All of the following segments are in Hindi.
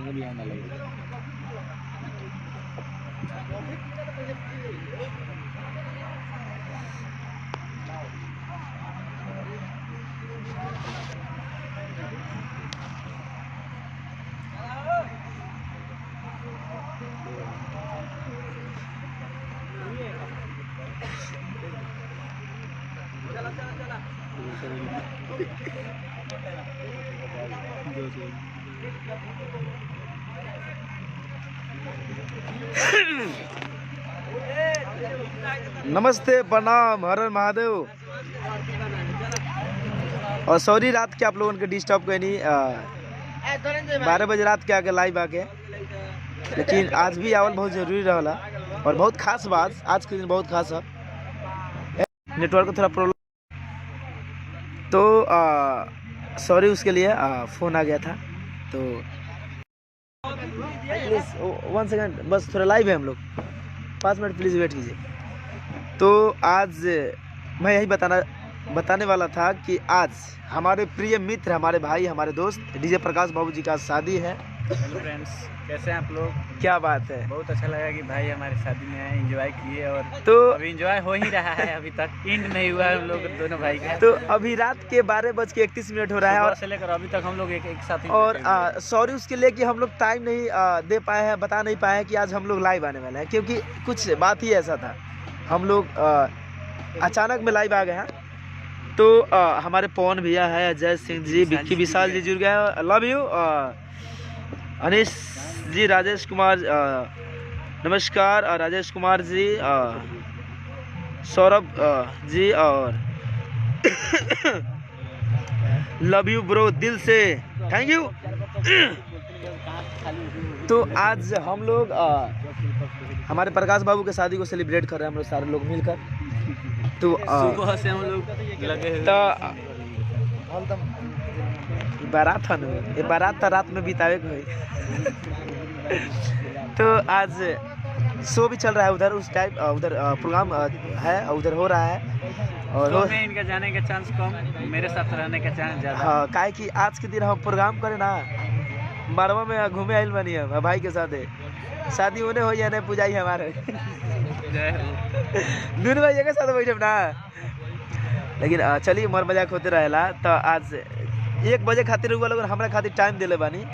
भी आना लगेगा। नमस्ते, प्रणाम, हर हर महादेव। और सॉरी रात के आप लोगों के डिस्टर्ब करनी 12 बजे रात के आके लाइव आके, लेकिन आज भी आवल बहुत जरूरी रहा और बहुत खास बात आज के दिन बहुत खास है। नेटवर्क को थोड़ा प्रॉब्लम तो सॉरी उसके लिए फ़ोन आ गया था। तो प्लीज़ 1 सेकंड बस, थोड़ा लाइव है हम लोग, 5 मिनट प्लीज़ वेट कीजिए। तो आज मैं यही बताने वाला था कि आज हमारे प्रिय मित्र, हमारे भाई, हमारे दोस्त डीजे प्रकाश बाबू जी का शादी है। हेलो फ्रेंड्स, कैसे हैं आप लोग? क्या बात है, बहुत अच्छा लगा कि भाई हमारी शादी में आए, एंजॉय किए और तो अभी एंजॉय हो ही रहा है, अभी तक एंड नहीं हुआ है हम लोग दोनों भाई का। तो अभी रात के 12:31 हो रहा है और से लेकर अभी तक हम लोग एक साथ ही और सॉरी उसके लिए कि हम लोग टाइम नहीं दे पाए हैं, बता नहीं पाए हैं कि आज हम लोग लाइव आने वाले हैं, क्योंकि कुछ बात ही ऐसा था। हम लोग अचानक में लाइव आ गए हैं। तो हमारे पवन भैया है, अजय सिंह जी, विक्की विशाल जी जुड़ गए, लव यू। अनिश जी, राजेश कुमार नमस्कार, और राजेश कुमार जी, सौरभ जी, और लव यू ब्रो, दिल से थैंक यू। तो आज हम लोग हमारे प्रकाश बाबू के शादी को सेलिब्रेट कर रहे हैं, हम लोग सारे लोग मिलकर। तो सुबह से हम लोग लगे हुए बारात था ना, ये बारात था रात में बितावे को है। तो आज शो भी चल रहा है उधर, उस टाइप उधर प्रोग्राम है, उधर हो रहा है और इनका जाने का चांस कम, मेरे साथ रहने का चांस ज़्यादा। हाँ, काहे कि आज के दिन हम प्रोग्राम करें ना, मरवा में घूमे आइल बनी हम भाई के साथ, शादी होने हो या नहीं पूजाई हमारे दोनों भाई के साथ बैठे ना। लेकिन चलिए मर मजाक होते रहेला। तो आज 1 बजे खातिर हुआ लोगन हमारा खातिर टाइम दिले बानी,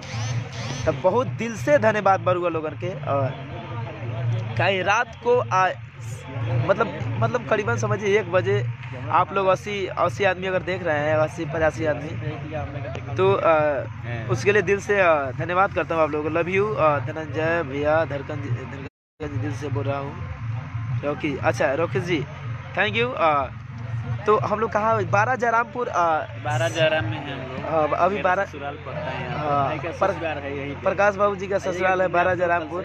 तब बहुत दिल से धन्यवाद बरुआ लोगन के। और कहीं रात को मतलब करीबन समझिए 1 बजे आप लोग 80 आदमी अगर देख रहे हैं, 80-85 आदमी, तो उसके लिए दिल से धन्यवाद करता हूँ आप लोगों को। लव यू धनंजय भैया, धड़कन जी दिल से बोल रहा हूँ। रोकी, अच्छा रोकेश जी थैंक यू। तो हम लोग कहाँ, 12 जयरामपुर, 12 जयराम में हैं हम लोग। अभी 12 ससुराल पड़ता है यहाँ, प्रकाश बाबू जी का ससुराल है 12 जयरामपुर।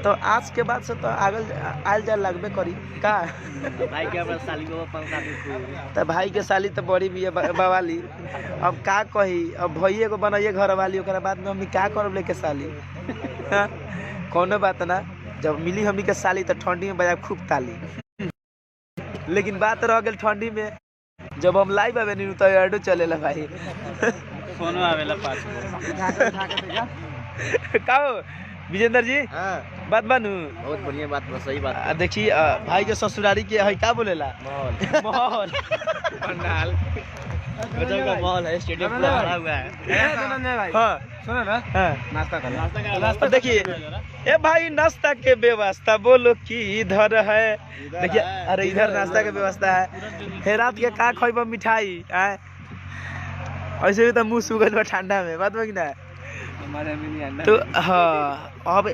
तो आज के बाद से तो आयल जाए लगबे करी का भाई के साली तो भाई के साली तो बड़ी भी है बवाली। अब का कही, अब भैया को बनाइए घर वाली, ओकरा बाद में हमनी क्या करब लेके साली। कोनो बात ना, जब मिली हमनी के साली तो ठंडी में बजा खूब ताली। लेकिन बात रह गई ठंडी में, जब हम लाइव आवे नहीं तो एडो चलेला भाई, फोनो आवेला पास का विजेंद्र जी। हाँ। बात बानू बहुत बढ़िया बात, सही बात। देखिए भाई के ससुरारी के है, क्या बोलेला माहौल पंडाल गजब का माहौल है, स्टेडियम पूरा भरा हुआ है। हाँ सुनो ना, नाश्ता कर। देखिए ए भाई, नाश्ता के व्यवस्था बोलो कि इधर है। देखिए अरे इधर नाश्ता के व्यवस्था है। हे रात के का खोइबा मिठाई आए, ऐसे भी तो मुँह सूखल बा ठंडा में, बात बा ना। तो हाँ, अब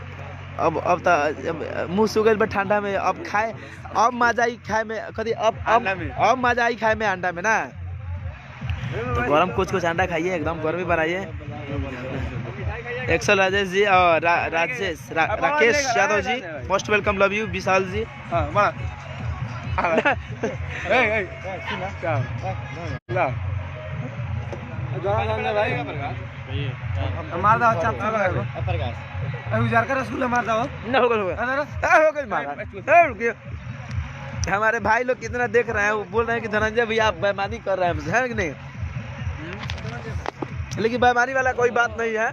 तो मुँह सूखल बा ठंडा में, अब खाए, अब मजा आई खाए में कभी, अब मजा आई खाए में अंडा में ना। तो गरम कुछ अंडा खाइए, एकदम गर्मी बनाइए। एक्सल राजेश जी और Rakesh Yadav ji most welcome, love you. विशाल जी मार दो उजार का रसगुल्ला मार दो ना, हो गया मारा। हमारे भाई लोग कितना देख रहे हैं, वो बोल रहे हैं कि धनंजय भैया आप बेईमानी कर रहे हैं, है कि नहीं? लेकिन बेईमानी वाला कोई बात नहीं है।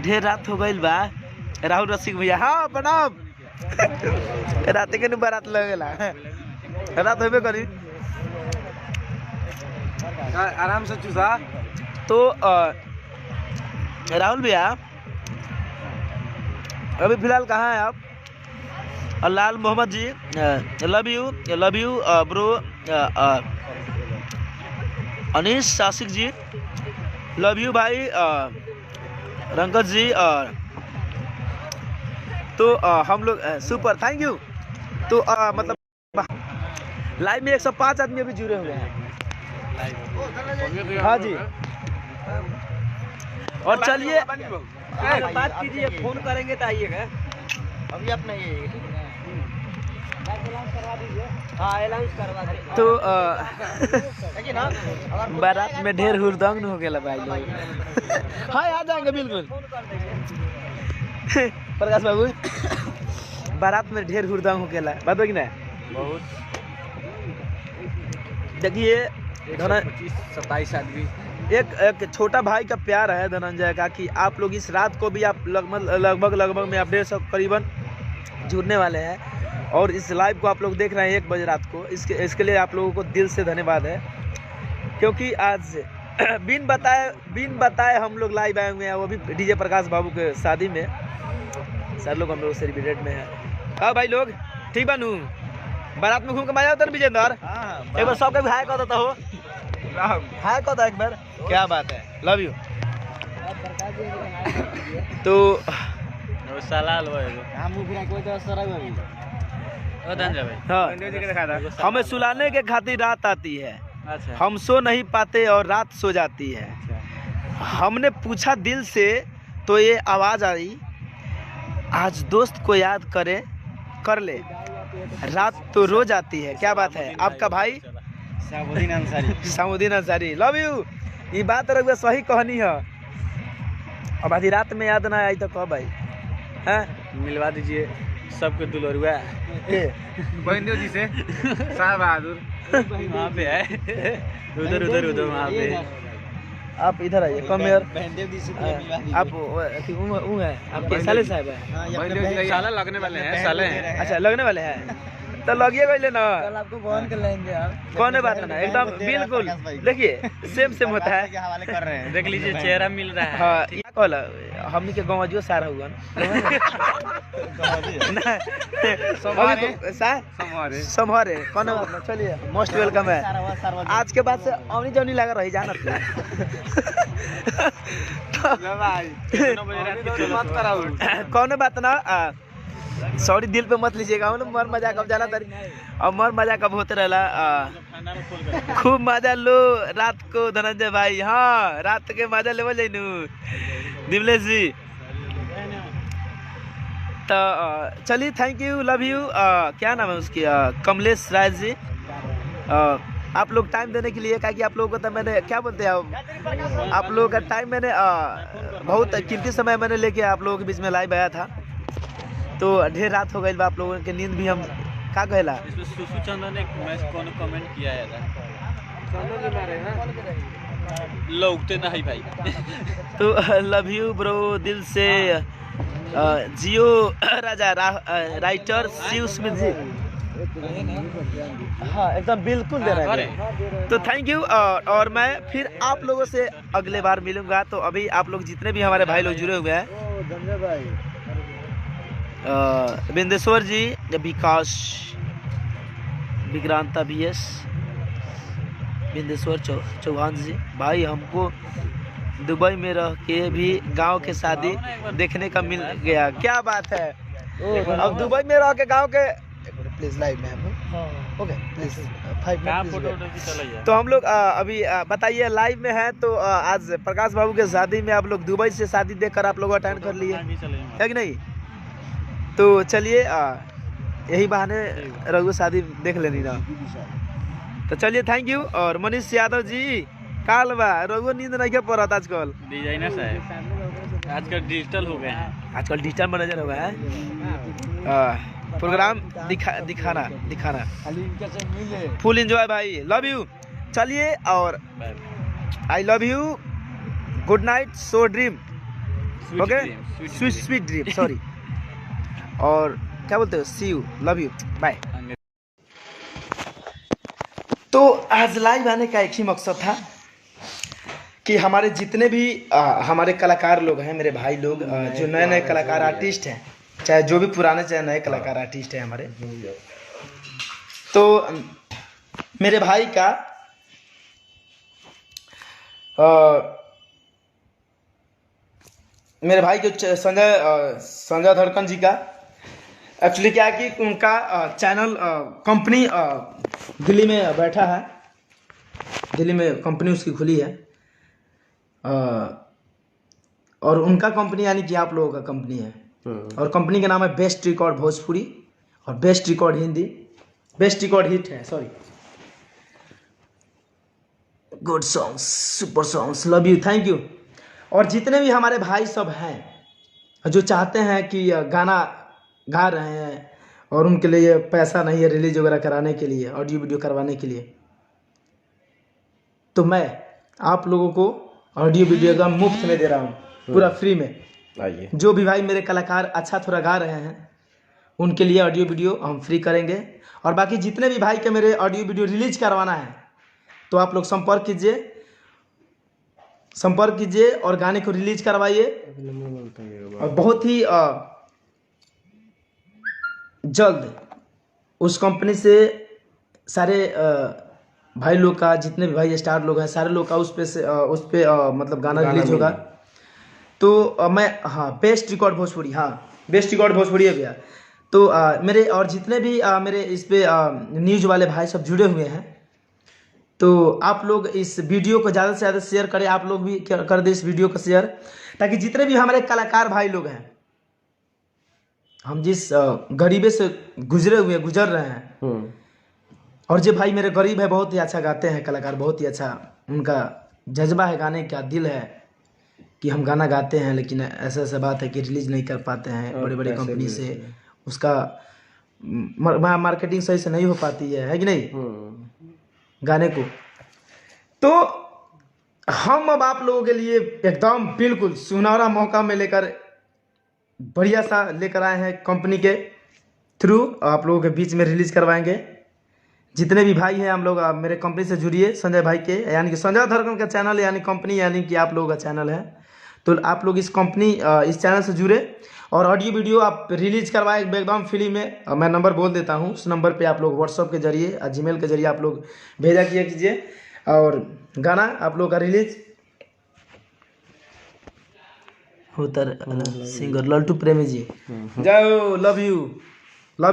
ढेर रात हो गई बा। राहुल रसिक भैया, हाँ प्रणाम। रात के बारात लगेला, रात होबे करी। आराम से चूसा। तो राहुल भैया अभी फिलहाल कहाँ हैं आप? और Lal Mohammad ji, love you bro. Anish Sasik ji, love you भाई। रंगत जी, और तो हम लोग सुपर, थैंक यू। तो मतलब लाइव में 105 आदमी अभी जुड़े हुए हैं। हाँ जी, और चलिए बात कीजिए, फोन करेंगे तो आइएगा। अभी आप नहीं, हाँ अलाउंस करवा दीजिए। तो बारात में ढेर हुरदंग हो गया भाई लोग। हाँ आ जाएंगे बिल्कुल। प्रकाश बाबू, बारात में ढेर हुरदंग हो गया, बात हो कि ना? बहुत। देखिए 27 आदमी, एक छोटा भाई का प्यार है धनंजय का कि आप लोग इस रात को भी आप लगभग में अपडेट सब करीबन जुड़ने वाले हैं, और इस लाइव को आप लोग देख रहे हैं 1 बजे रात को। इसके लिए आप लोगों को दिल से धन्यवाद है, क्योंकि आज बिन बताए हम लोग लाइव आए हुए हैं, वो भी डीजे प्रकाश बाबू के शादी में। सर लोग हम लोग सेलिब्रेट में है। हाँ भाई लोग ठीक बनू, बारात में घूम के मजा आता है विजेंद्र। एक बार सबके हाय कह देता हो, हाय कह दो एक बार। क्या बात है, लव यू। तो हाँ, हमें सुलाने के खातिर रात आती है। अच्छा। हम सो नहीं पाते और रात सो जाती है। अच्छा। हमने पूछा दिल से तो ये आवाज आई, आज दोस्त को याद कर ले, रात तो रोज आती है। क्या बात है, आपका भाई सामुद्दीन अंसारी, लव यू। ये बात रघुआ सही कहनी है। अब आधी रात में याद ना आई तो कब आई? हाँ मिलवा दीजिए सबके दुलरुआ बहनों जी से। शाह बहादुर वहाँ पे है, उधर वहाँ पे। आप इधर आइए, कम यार। आप वो है आपके साले साहब है? साला लगने वाले हैं, साले हैं। अच्छा लगने वाले हैं, तो लगिए गए ना, कल आपको फोन कर लेंगे यार। कौन बात ना, एकदम बिल्कुल। देखिए सेम होता है, हवाले कर रहे हैं। देख लीजिए चेहरा मिल रहा है। हाँ क्या कहला, हमनी के गाँव जो सारा हुआ समहरे कौन बात ना। चलिए मोस्ट वेलकम है। आज के बाद से अवनी जवनी लगा रही जाना। कौन बात ना, सॉरी दिल पे मत लीजिएगा। हम लोग मर मजाक अब जाना तारी, और मर मजाक अब होते रहला। खूब मजा लो रात को धनंजय भाई। हाँ रात के मजा लेवल जाइनू दिमलेश जी। तो चलिए थैंक यू, लव यू। क्या नाम है उसकी, कमलेश राय जी। आप लोग टाइम देने के लिए, क्या कि आप लोगों को तो मैंने क्या बोलते हैं, आप लोगों का टाइम मैंने बहुत कीमती समय मैंने लेके आप लोगों के बीच में लाइव आया था। तो ढेर रात हो गई, आप लोगों के नींद भी हम क्या कहला। इसमें सुसु चंदन ने कमेंट किया है लोगते नहीं भाई। तो लव यू ब्रो दिल से। जियो राजा राइटर शिव स्मिथ जी, हाँ एकदम बिल्कुल दे रहे हैं। तो थैंक यू, और मैं फिर आप लोगों से अगले बार मिलूंगा। तो अभी आप लोग जितने भी हमारे भाई लोग जुड़े हुए हैं, बिंदेश्वर जी, विकास, विक्रांता BS, बिंदेश्वर चौहान जी, भाई हमको दुबई में रह के भी गांव के शादी देखने का मिल गया। क्या बात है, अब दुबई में रह के गांव के, प्लीज लाइव में ओके प्लीज 5 मिनट। तो हम लोग अभी बताइए लाइव में है। तो आज प्रकाश बाबू के शादी में आप लोग दुबई से शादी देखकर आप लोग अटेंड कर लिए है कि नहीं? तो चलिए यही बहाने रघु शादी देख लेनी ना। तो चलिए थैंक यू। और मनीष यादव जी, काल बा रघु नींद नहीं के पड़त आजकल। डिजाइनर साहब आजकल डिजिटल हो गया है। आजकल डिजिटल मैनेजर हो गया है। प्रोग्राम दिखाना फुल एंजॉय भाई, लव यू। चलिए और आई love you, good night, so dream, okay, sweet dream, sorry. और क्या बोलते हो, सी यू, लव यू, बाय। तो आज लाइव आने का एक ही मकसद था कि हमारे जितने भी हमारे कलाकार लोग हैं, मेरे भाई लोग जो नए नए कलाकार आर्टिस्ट हैं, चाहे जो भी पुराने चाहे नए कलाकार आर्टिस्ट हैं हमारे, तो मेरे भाई का मेरे भाई के संजय धड़कन जी का एक्चुअली क्या है कि उनका चैनल कंपनी दिल्ली में बैठा है, दिल्ली में कंपनी उसकी खुली है, और उनका कंपनी यानी कि आप लोगों का कंपनी है, और कंपनी का नाम है बेस्ट रिकॉर्ड भोजपुरी और best record Hindi, best record hit है, sorry, good songs, super songs, love you, thank you. और जितने भी हमारे भाई सब हैं जो चाहते हैं कि गाना गा रहे हैं और उनके लिए पैसा नहीं है रिलीज वगैरह कराने के लिए, ऑडियो वीडियो करवाने के लिए, तो मैं आप लोगों को ऑडियो वीडियो का मुफ्त में दे रहा हूँ, पूरा फ्री में। आइए, जो भी भाई मेरे कलाकार अच्छा थोड़ा गा रहे हैं उनके लिए ऑडियो वीडियो हम फ्री करेंगे, और बाकी जितने भी भाई के मेरे ऑडियो वीडियो रिलीज करवाना है तो आप लोग संपर्क कीजिए और गाने को रिलीज करवाइए। और बहुत ही जल्द उस कंपनी से सारे भाई लोग का, जितने भी भाई स्टार लोग हैं सारे लोग का उस पे मतलब गाना रिलीज होगा। तो मैं, हाँ, बेस्ट रिकॉर्ड भोजपुरी, हाँ, बेस्ट रिकॉर्ड भोजपुरी है भैया। तो मेरे और जितने भी मेरे इस पे न्यूज़ वाले भाई सब जुड़े हुए हैं, तो आप लोग इस वीडियो को ज़्यादा से ज़्यादा शेयर करें, आप लोग भी कर दें इस वीडियो को शेयर, ताकि जितने भी हमारे कलाकार भाई लोग हैं, हम जिस गरीबे से गुजर रहे हैं, और जो भाई मेरे गरीब है बहुत ही अच्छा गाते हैं कलाकार, बहुत ही अच्छा उनका जज्बा है गाने का, दिल है कि हम गाना गाते हैं, लेकिन ऐसा बात है कि रिलीज नहीं कर पाते हैं बड़े बड़े कंपनी से, उसका मार्केटिंग सही से नहीं हो पाती है कि नहीं गाने को। तो हम अब आप लोगों के लिए एकदम बिल्कुल सुनहरा मौका में लेकर बढ़िया सा लेकर आए हैं, कंपनी के थ्रू आप लोगों के बीच में रिलीज करवाएंगे। जितने भी भाई हैं हम लोग मेरे कंपनी से जुड़िए, संजय भाई के, यानी कि संजय धड़कन का चैनल, यानी कंपनी, यानी कि आप लोगों का चैनल है, तो आप लोग इस चैनल से जुड़े और ऑडियो वीडियो आप रिलीज करवाए एकदम फ्री में। मैं नंबर बोल देता हूँ, उस नंबर पे आप लोग व्हाट्सअप के जरिए, जीमेल के जरिए आप लोग भेजा कीजिए, और गाना आप लोग का रिलीज होता है। सिंगर लल्टू प्रेमी जी, जाओ, लव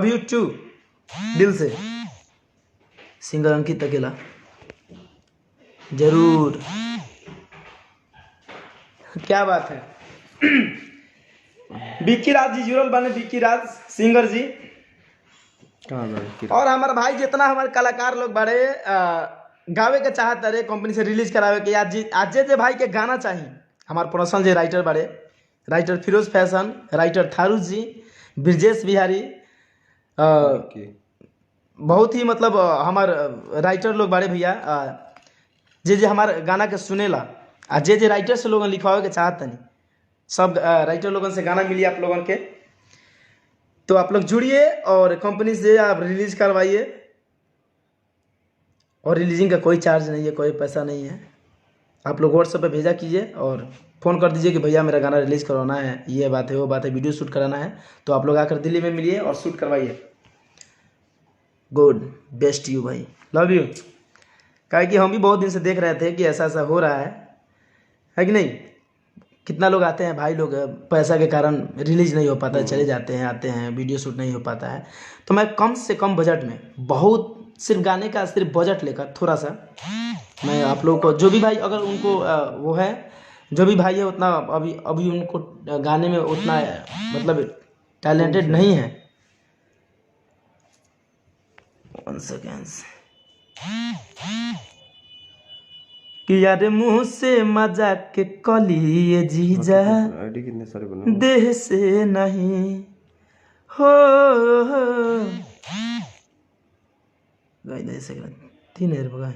यू टू, दिल से। सिंगर अंकित अकेला, जरूर, क्या बात है। विक्की राज जी जुड़ल बने, विक्की राज सिंगर जी, और हमारे भाई जितना हमारे कलाकार लोग बड़े गावे के चाहत रहे कंपनी से रिलीज करावे के, आज जे भाई के गाना चाहिए, हमारे प्रोफेशनल जे राइटर बड़े, writer Firoz fashion, writer Tharu ji, Brajesh Bihari, बहुत ही मतलब हमार राइटर लोग बड़े भैया, जे हमारे गाना के सुनेला, आ जे राइटर से लोगन लिखवावे के चाहत नहीं, सब राइटर लोगन से गाना मिली आप लोगन के। तो आप लोग जुड़िए और कंपनी से आप रिलीज करवाइए, और रिलीजिंग का कोई चार्ज नहीं है, कोई पैसा नहीं है। आप लोग व्हाट्सएप पे भेजा कीजिए और फ़ोन कर दीजिए कि भैया मेरा गाना रिलीज़ करवाना है, ये बात है वो बात है, वीडियो शूट कराना है, तो आप लोग आकर दिल्ली में मिलिए और शूट करवाइए। गुड, बेस्ट यू भाई, लव यू। काहे कि हम भी बहुत दिन से देख रहे थे कि ऐसा ऐसा हो रहा है कि नहीं। कितना लोग आते हैं भाई लोग, पैसा के कारण रिलीज नहीं हो पाता है, चले जाते हैं, आते हैं, वीडियो शूट नहीं हो पाता है। तो मैं कम से कम बजट में, बहुत सिर्फ गाने का सिर्फ बजट लेकर थोड़ा सा, मैं आप लोगों को, जो भी भाई अगर उनको वो है, जो भी भाई है उतना अभी उनको गाने में उतना मतलब टैलेंटेड नहीं है, 1 सेकेंड, कि यार मुंह से मजाक के कलिए जीजा आईडी कितने सारे बने देह से नहीं हो गाइस से 3000 बगा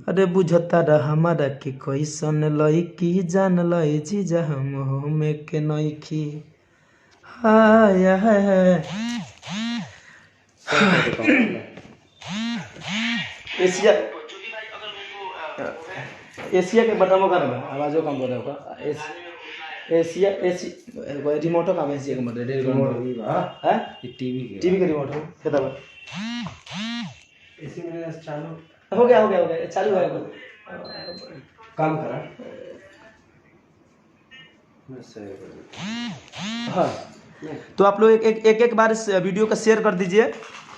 अरे बुझता रह हमारा के कैसन लईकी जान लई जीजा हम हो में के नईखी हाय हाय एशिया एशिया के बटन का ना आवाजो कम बोल रहा होगा एशिया रिमोटो काम एशिया का मतलब रिमोट हां टीवी का रिमोट हो कितना एसी में चालू हो गया चालू है काम करा हाँ तो आप लोग एक बार इस वीडियो का शेयर कर दीजिए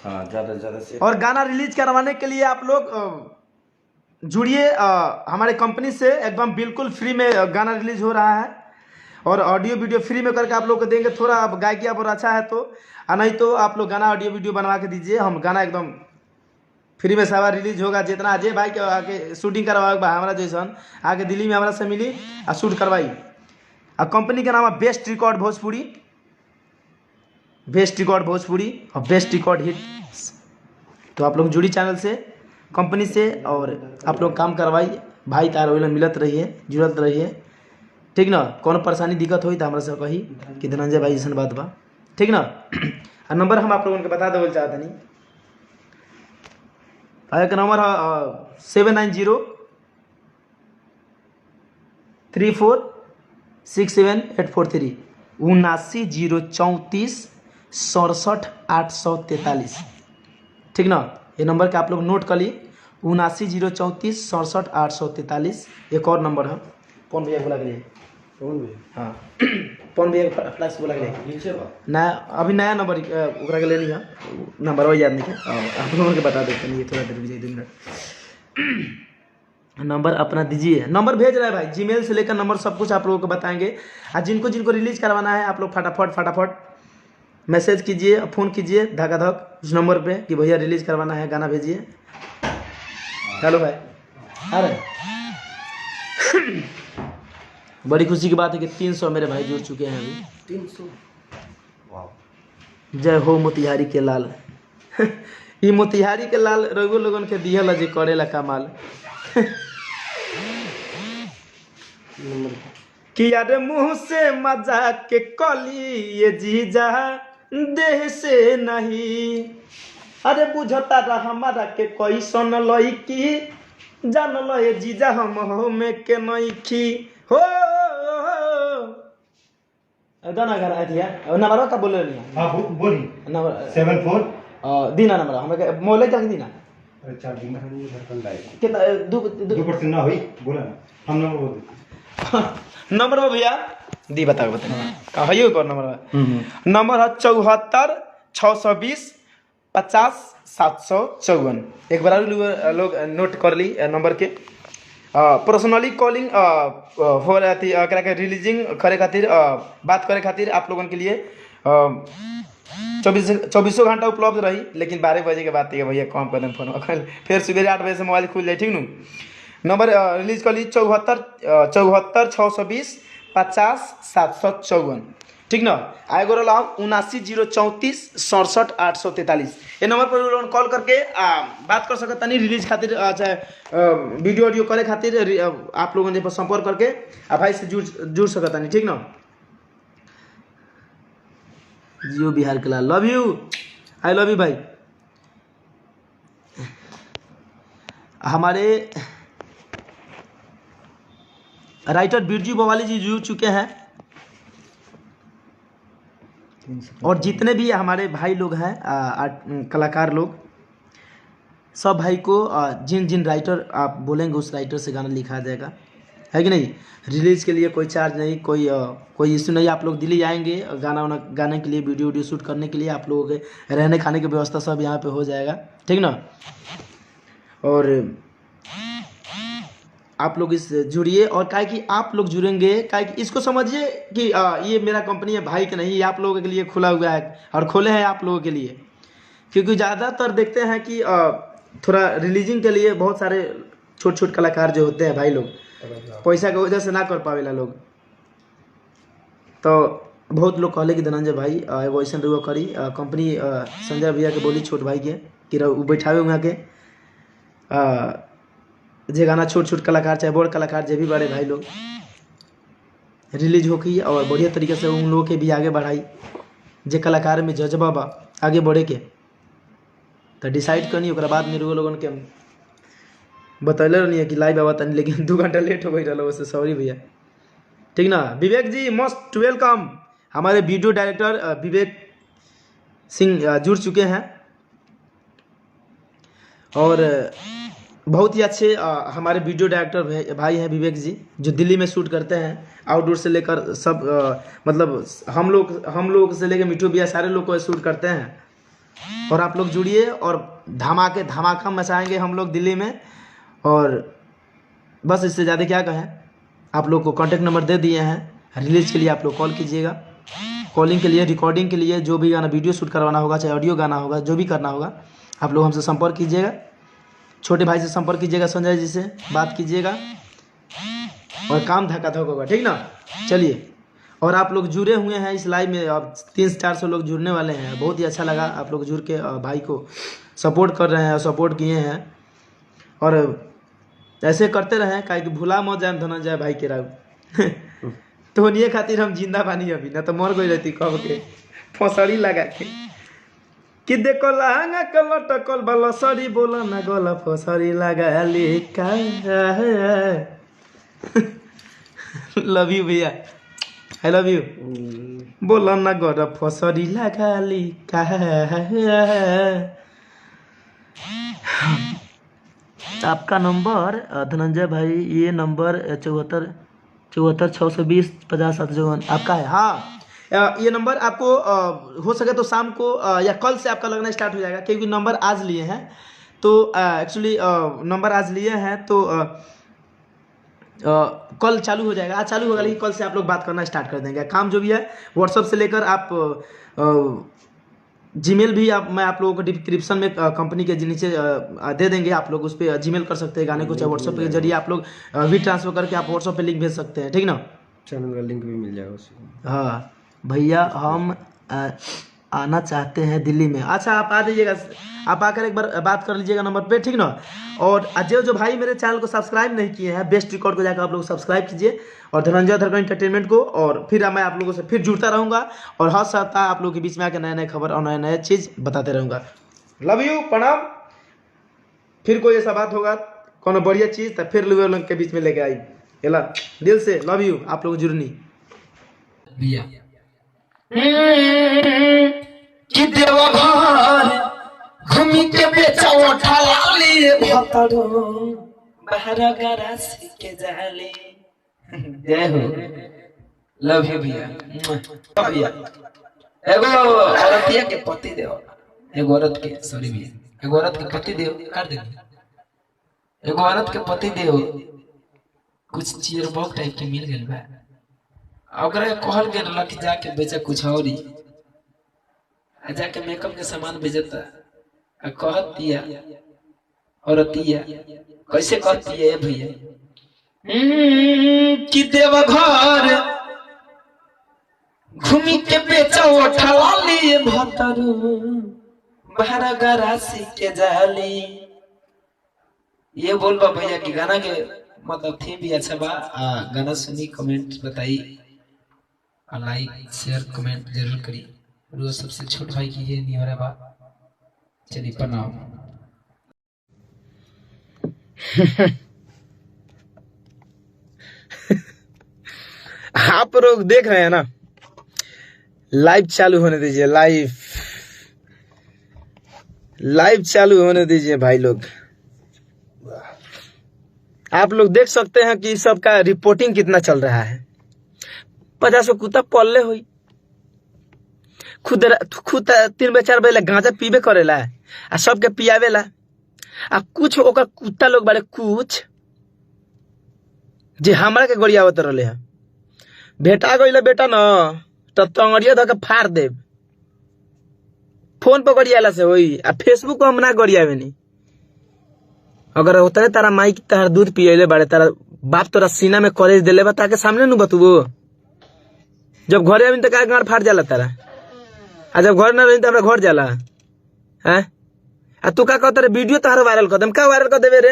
हाँ ज़्यादा से और गाना रिलीज करवाने के लिए आप लोग जुड़िए हमारे कंपनी से एकदम बिल्कुल फ्री में गाना रिलीज हो रहा है और ऑडियो वीडियो फ्री में करके आप लोग को देंगे। थोड़ा अब गायकी आप और अच्छा है तो नहीं तो आप लोग गाना ऑडियो वीडियो बनवा के दीजिए, हम गाना एकदम फ्री में सारा रिलीज होगा। जितना अजय भाई के आके शूटिंग करवा हमारा जैसन आके दिल्ली में हमारा से मिली और शूट करवाई। और कंपनी का नाम है best record Bhojpuri, best record Bhojpuri और बेस्ट रिकॉर्ड हिट। तो आप लोग जुड़ी चैनल से कंपनी से और आप लोग काम करवाइए भाई, तार वही मिलत रहिए जुड़त रहिए, ठीक ना। कौन परेशानी दिक्कत हुई तो हमारे से कही कि धनंजय भाई जैसन बात बा, ठीक ना। और नंबर हम आप लोगों को बता देवल चाहते नहीं, एक नंबर है 7903467843 7903467843, ठीक ना। ये नंबर के आप लोग नोट कर ली 7903467843। एक और नंबर है कौन भैया बोला के लिए, कौन भैया? हाँ कौन भैया फ्लैक्स बोला के लिए नया, अभी नया नंबर ओकरा के ले लिया, नंबर वही याद नहीं है आप लोगों के बता देते नहीं, थोड़ा देर दीजिए 2 मिनट। नंबर अपना दीजिए, नंबर भेज रहा है भाई, जीमेल से लेकर नंबर सब कुछ आप लोगों को बताएंगे। और जिनको जिनको रिलीज करवाना है आप लोग फटाफट मैसेज कीजिए, फ़ोन कीजिए धक उस नंबर पे कि भैया रिलीज करवाना है, गाना भेजिए। हेलो भाई, अरे बड़ी खुशी की बात है कि 300 मेरे भाई जुड़ चुके हैं अभी। 300 वाह, जय हो मोतिहारी के लाल। ये मोतिहारी के लाल रघु लोगन के दिहल जी करेला कमाल। कि यार मुंह से मजाक के कली ये जीजा देह से नहीं, अरे बुझता रहा हमारा के कोई सन लईकी जान लो ये जीजा हम हो में के नईखी हो। गाना गा रहा है नंबर का बोले नहीं, हाँ बोली नंबर 74 दीना नंबर हमें मोले क्या दीना 4 दिन में धड़कन लाएगा कितना 2% ना हुई बोला ना, हम नंबर बोल देते नंबर में भैया दी बताओ कहा है कौन नंबर है? नंबर है 74 620 50 754। एक बार लोग नोट कर ली नंबर के। पर्सनली कॉलिंग हो रही थी रिलीजिंग करे खातिर बात करे खातिर आप लोगों के लिए 24 घंटा उपलब्ध रही, लेकिन 12 बजे के बाद भैया कम कर दें फोन, फिर सुबह 8 बजे से मोबाइल खुल जाए, ठीक न। नंबर रिलीज कर ली 74 620 50 754, ठीक ना। आएगो रहा 79 034 67 843। ये नंबर पर कॉल करके बात कर सकता नहीं रिलीज खातिर, चाहे वीडियो ऑडियो करे खातिर आप लोगों ने संपर्क करके भाई से जुड़ सकता नहीं, ठीक ना। जियो बिहार के लाल, love you, I love you भाई। हमारे राइटर बिरजू बवाली जी जुड़ चुके हैं और जितने भी हमारे भाई लोग हैं कलाकार लोग, सब भाई को जिन जिन राइटर आप बोलेंगे उस राइटर से गाना लिखा जाएगा, है कि नहीं। रिलीज के लिए कोई चार्ज नहीं, कोई इशू नहीं। आप लोग दिल्ली आएंगे गाने के लिए, वीडियो शूट करने के लिए आप लोगों के रहने खाने की व्यवस्था सब यहाँ पे हो जाएगा, ठीक ना। और आप लोग इस जुड़िए, और काहे कि आप लोग जुड़ेंगे, काहे कि इसको समझिए कि ये मेरा कंपनी है भाई के नहीं, ये आप लोगों के लिए खुला हुआ है और खोले हैं आप लोगों के लिए। क्योंकि ज़्यादातर देखते हैं कि थोड़ा रिलीजिंग के लिए बहुत सारे छोट छोट कलाकार जो होते हैं भाई लोग, पैसा के वजह से ना कर पावेला लोग। तो बहुत लोग कहले कि धनंजय भाई एगो ऐसा रुआ करी कंपनी संजय भैया के बोली छोट भाई के कि उ बैठावे वहाँ के जे गाना छोट छोट कलाकार चाहे बड़ कलाकार जे भी बड़े भाई लोग रिलीज होकी और बढ़िया तरीके से उन लोगों के भी आगे बढ़ाई। जे कलाकार में जज्बा बा आगे बढ़े के तो डिसाइड करनी, ओकरा बाद में लोगन के बतैले रहनी है कि लाइव आवा तनी, लेकिन 2 घंटा लेट हो गई रहा, उससे सॉरी भैया। ठीक ना। विवेक जी मोस्ट वेलकम। हमारे वीडियो डायरेक्टर विवेक सिंह जुड़ चुके हैं और बहुत ही अच्छे हमारे वीडियो डायरेक्टर भाई हैं विवेक जी, जो दिल्ली में शूट करते हैं आउटडोर से लेकर सब मतलब हम लोग से लेकर मिठू भैया सारे लोग को शूट करते हैं। और आप लोग जुड़िए और धमाका मचाएंगे हम लोग दिल्ली में। और बस इससे ज़्यादा क्या कहें, आप लोग को कॉन्टेक्ट नंबर दे दिए हैं, रिलीज के लिए आप लोग कॉल कीजिएगा। कॉलिंग के लिए, रिकॉर्डिंग के लिए, जो भी गाना वीडियो शूट करवाना होगा चाहे ऑडियो गाना होगा, जो भी करना होगा आप लोग हमसे संपर्क कीजिएगा। छोटे भाई से संपर्क कीजिएगा, संजय जी से बात कीजिएगा और काम धक्का-धक होगा। ठीक ना। चलिए, और आप लोग जुड़े हुए हैं इस लाइव में, अब 300-400 लोग जुड़ने वाले हैं। बहुत ही अच्छा लगा आप लोग जुड़ के भाई को सपोर्ट कर रहे हैं, सपोर्ट किए हैं और ऐसे करते रहें, काहे कि भूला मत जाए धनंजय भाई के राव तो उन्हीं खातिर हम जिंदा बानी अभी, ना तो मर गई रहती कब के फसड़ी लगा के कि देखो लहंगा कलर टकल वाला सरी बोला ना गला फसरी लगा ली का लव यू भैया, आई लव यू। बोला ना गला फसरी लगा ली का आपका नंबर धनंजय भाई, ये नंबर 74 620 50 754 आपका है। हाँ, ये नंबर आपको हो सके तो शाम को या कल से आपका लगना स्टार्ट हो जाएगा, क्योंकि नंबर आज लिए हैं तो एक्चुअली नंबर आज लिए हैं तो कल चालू हो जाएगा। आज चालू होगा लेकिन कल से आप लोग बात करना स्टार्ट कर देंगे। काम जो भी है व्हाट्सअप से लेकर आप जीमेल भी मैं आप लोगों को डिस्क्रिप्शन में कंपनी के नीचे दे देंगे, आप लोग उस पर जीमेल कर सकते हैं गाने को, चाहे व्हाट्सअप के जरिए आप लोग भी ट्रांसफर करके आप व्हाट्सअप पे लिंक भेज सकते हैं। ठीक ना। चैनल का लिंक भी मिल जाएगा उसमें। हाँ भैया, हम आना चाहते हैं दिल्ली में। अच्छा, आप आ जाइएगा, आप आकर एक बार बात कर लीजिएगा नंबर पे। ठीक ना। और जो भाई मेरे चैनल को सब्सक्राइब नहीं किए हैं, बेस्ट रिकॉर्ड को जाकर आप लोग सब्सक्राइब कीजिए और धनंजय धरकर एंटरटेनमेंट को, और फिर मैं आप लोगों से फिर जुड़ता रहूँगा और हर सप्ताह आप लोगों के बीच में आकर नए नए खबर और नए नए चीज़ बताते रहूँगा। लव यू, प्रणाम। फिर कोई ऐसा बात होगा कोनो बढ़िया चीज़ तो फिर लोग के बीच में लेके आई। एला दिल से लव यू आप लोग जुड़नी भैया कि देवघर घूमी के बेचा उठा लाली भतरो बाहर गरास के जाले। जय हो, लव यू भैया। भैया एगो औरतिया के पति देव, एगो औरत के सॉरी भैया, एगो औरत के पति देव कर दे, एगो औरत के पति देव कुछ चीर बॉक्स टाइप के मिल गेल बा, ओकरा कहल गेल रहा कि जाके बेचा कुछ और ही, जाके मेकअप के सामान बेचता। कहत दिया औरतिया, कैसे कहती है भैया कि देवघर घूमी के बेचा उठा लाली भतरू बाहर गरासी के जाली। ये बोल बा भैया कि गाना के मतलब थीम भी अच्छा बा। गाना सुनी, कमेंट बताई, लाइक शेयर कमेंट जरूर करी। रोज सबसे छोट भाई की ये नहीं हो रहा बा। चलिए प्रणाम। आप लोग देख रहे हैं ना, लाइव चालू होने दीजिए, लाइव चालू होने दीजिए भाई लोग। आप लोग देख सकते हैं कि सबका रिपोर्टिंग कितना चल रहा है। 50 कुत्ता पल्ले हुई, खुद 3-4 बजे गांजा पीबे करेला आ सबके पियावेला। आ कुछ ओकर कुत्ता लोग बारे कुछ जे हमरा के गरियावत रहले हैं। भेटा गइले बेटा न त तंगड़िया धके फाड़ देब। फोन पर गरियाला से होई आ फेसबुक पर हम ना गरियावे नी। अगर होता है तारा माई की तारा दूध पियले बाड़े, तारा बाप तोरा सीना में कॉलेज दिले बा ताके सामने नु बतुबो। जब घरे आविन त का गाड़ फाट जाला तारा, आ जब घर न रही तो हमरा घर जाला हैं। आ तू का कहत रे वीडियो तोहर वायरल कर देम, का वायरल कर देबे रे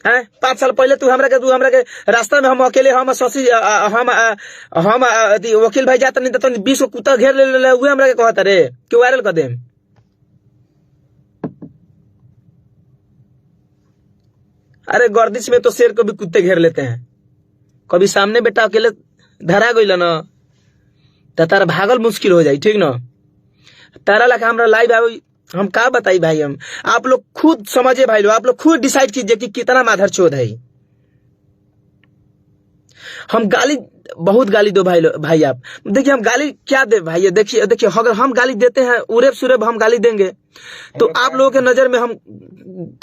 हैं। 5 साल पहले तू हमरा के रास्ता में हम अकेले हम शशि हम वकील भाई जात नहीं तो 20 कुत्ता घेर ले हुए हमरा के कहत रे कि वायरल कर देम। अरे गर्दिश में तो शेर को भी कुत्ते घेर लेते हैं। कभी सामने बेटा अकेले धरा गई ना तो तारा भागल मुश्किल हो जाए, ठीक ना। तारा लगा हमरा लाइव आवे, हम का बताई भाई। हम आप लोग खुद समझे भाई लोग, आप लोग खुद डिसाइड कीजिए कि कितना माधर चोद है। हम गाली बहुत गाली दो भाई आप देखिए हम गाली क्या दे भाई। देखिए अगर हम गाली देते हैं उरेब सुरेब हम गाली देंगे तो आप लोगों के नजर में हम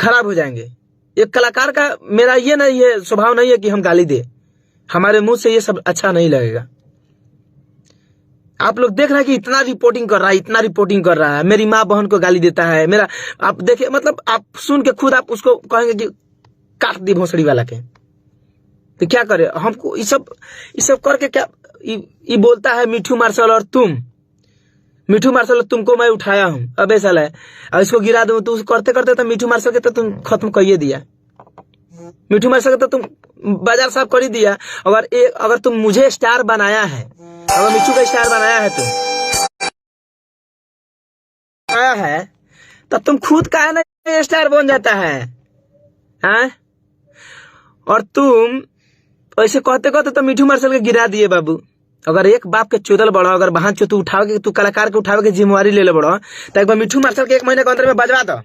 खराब हो जाएंगे। एक कलाकार का मेरा ये नहीं है, स्वभाव नहीं है कि हम गाली दे, हमारे मुंह से ये सब अच्छा नहीं लगेगा। आप लोग देख रहे हैं कि इतना रिपोर्टिंग कर रहा है, मेरी माँ बहन को गाली देता है मेरा। आप देखिए मतलब आप सुन के खुद आप उसको कहेंगे कि काट दी भोसड़ी वाला के, तो क्या करे। हमको ये सब करके क्या ये बोलता है मिठू मार्शल और मिठू मार्शल तुमको मैं उठाया हूँ, अब ऐसा है और इसको गिरा दूं। तो करते करते तो मिठू मार्शल के तो तुम खत्म कर दिया, मिठू मार्शल के तो तुम बाजार साफ कर ही दिया। अगर तुम मुझे स्टार बनाया है, अगर मिठू का स्टार बनाया है तब तुम खुद का है ना स्टार बन जाता है हैं? और तुम ऐसे कहते कहते तो मिठू मार्शल के गिरा दिए बाबू। अगर एक बाप के चोदल बड़ा, अगर बहन चो तू उठावे के, तू कलाकार के उठावे के जिम्मेवारी ले बड़ा, तो एक बार मिठू मार्शल के 1 महीने के अंदर में बजवा दो,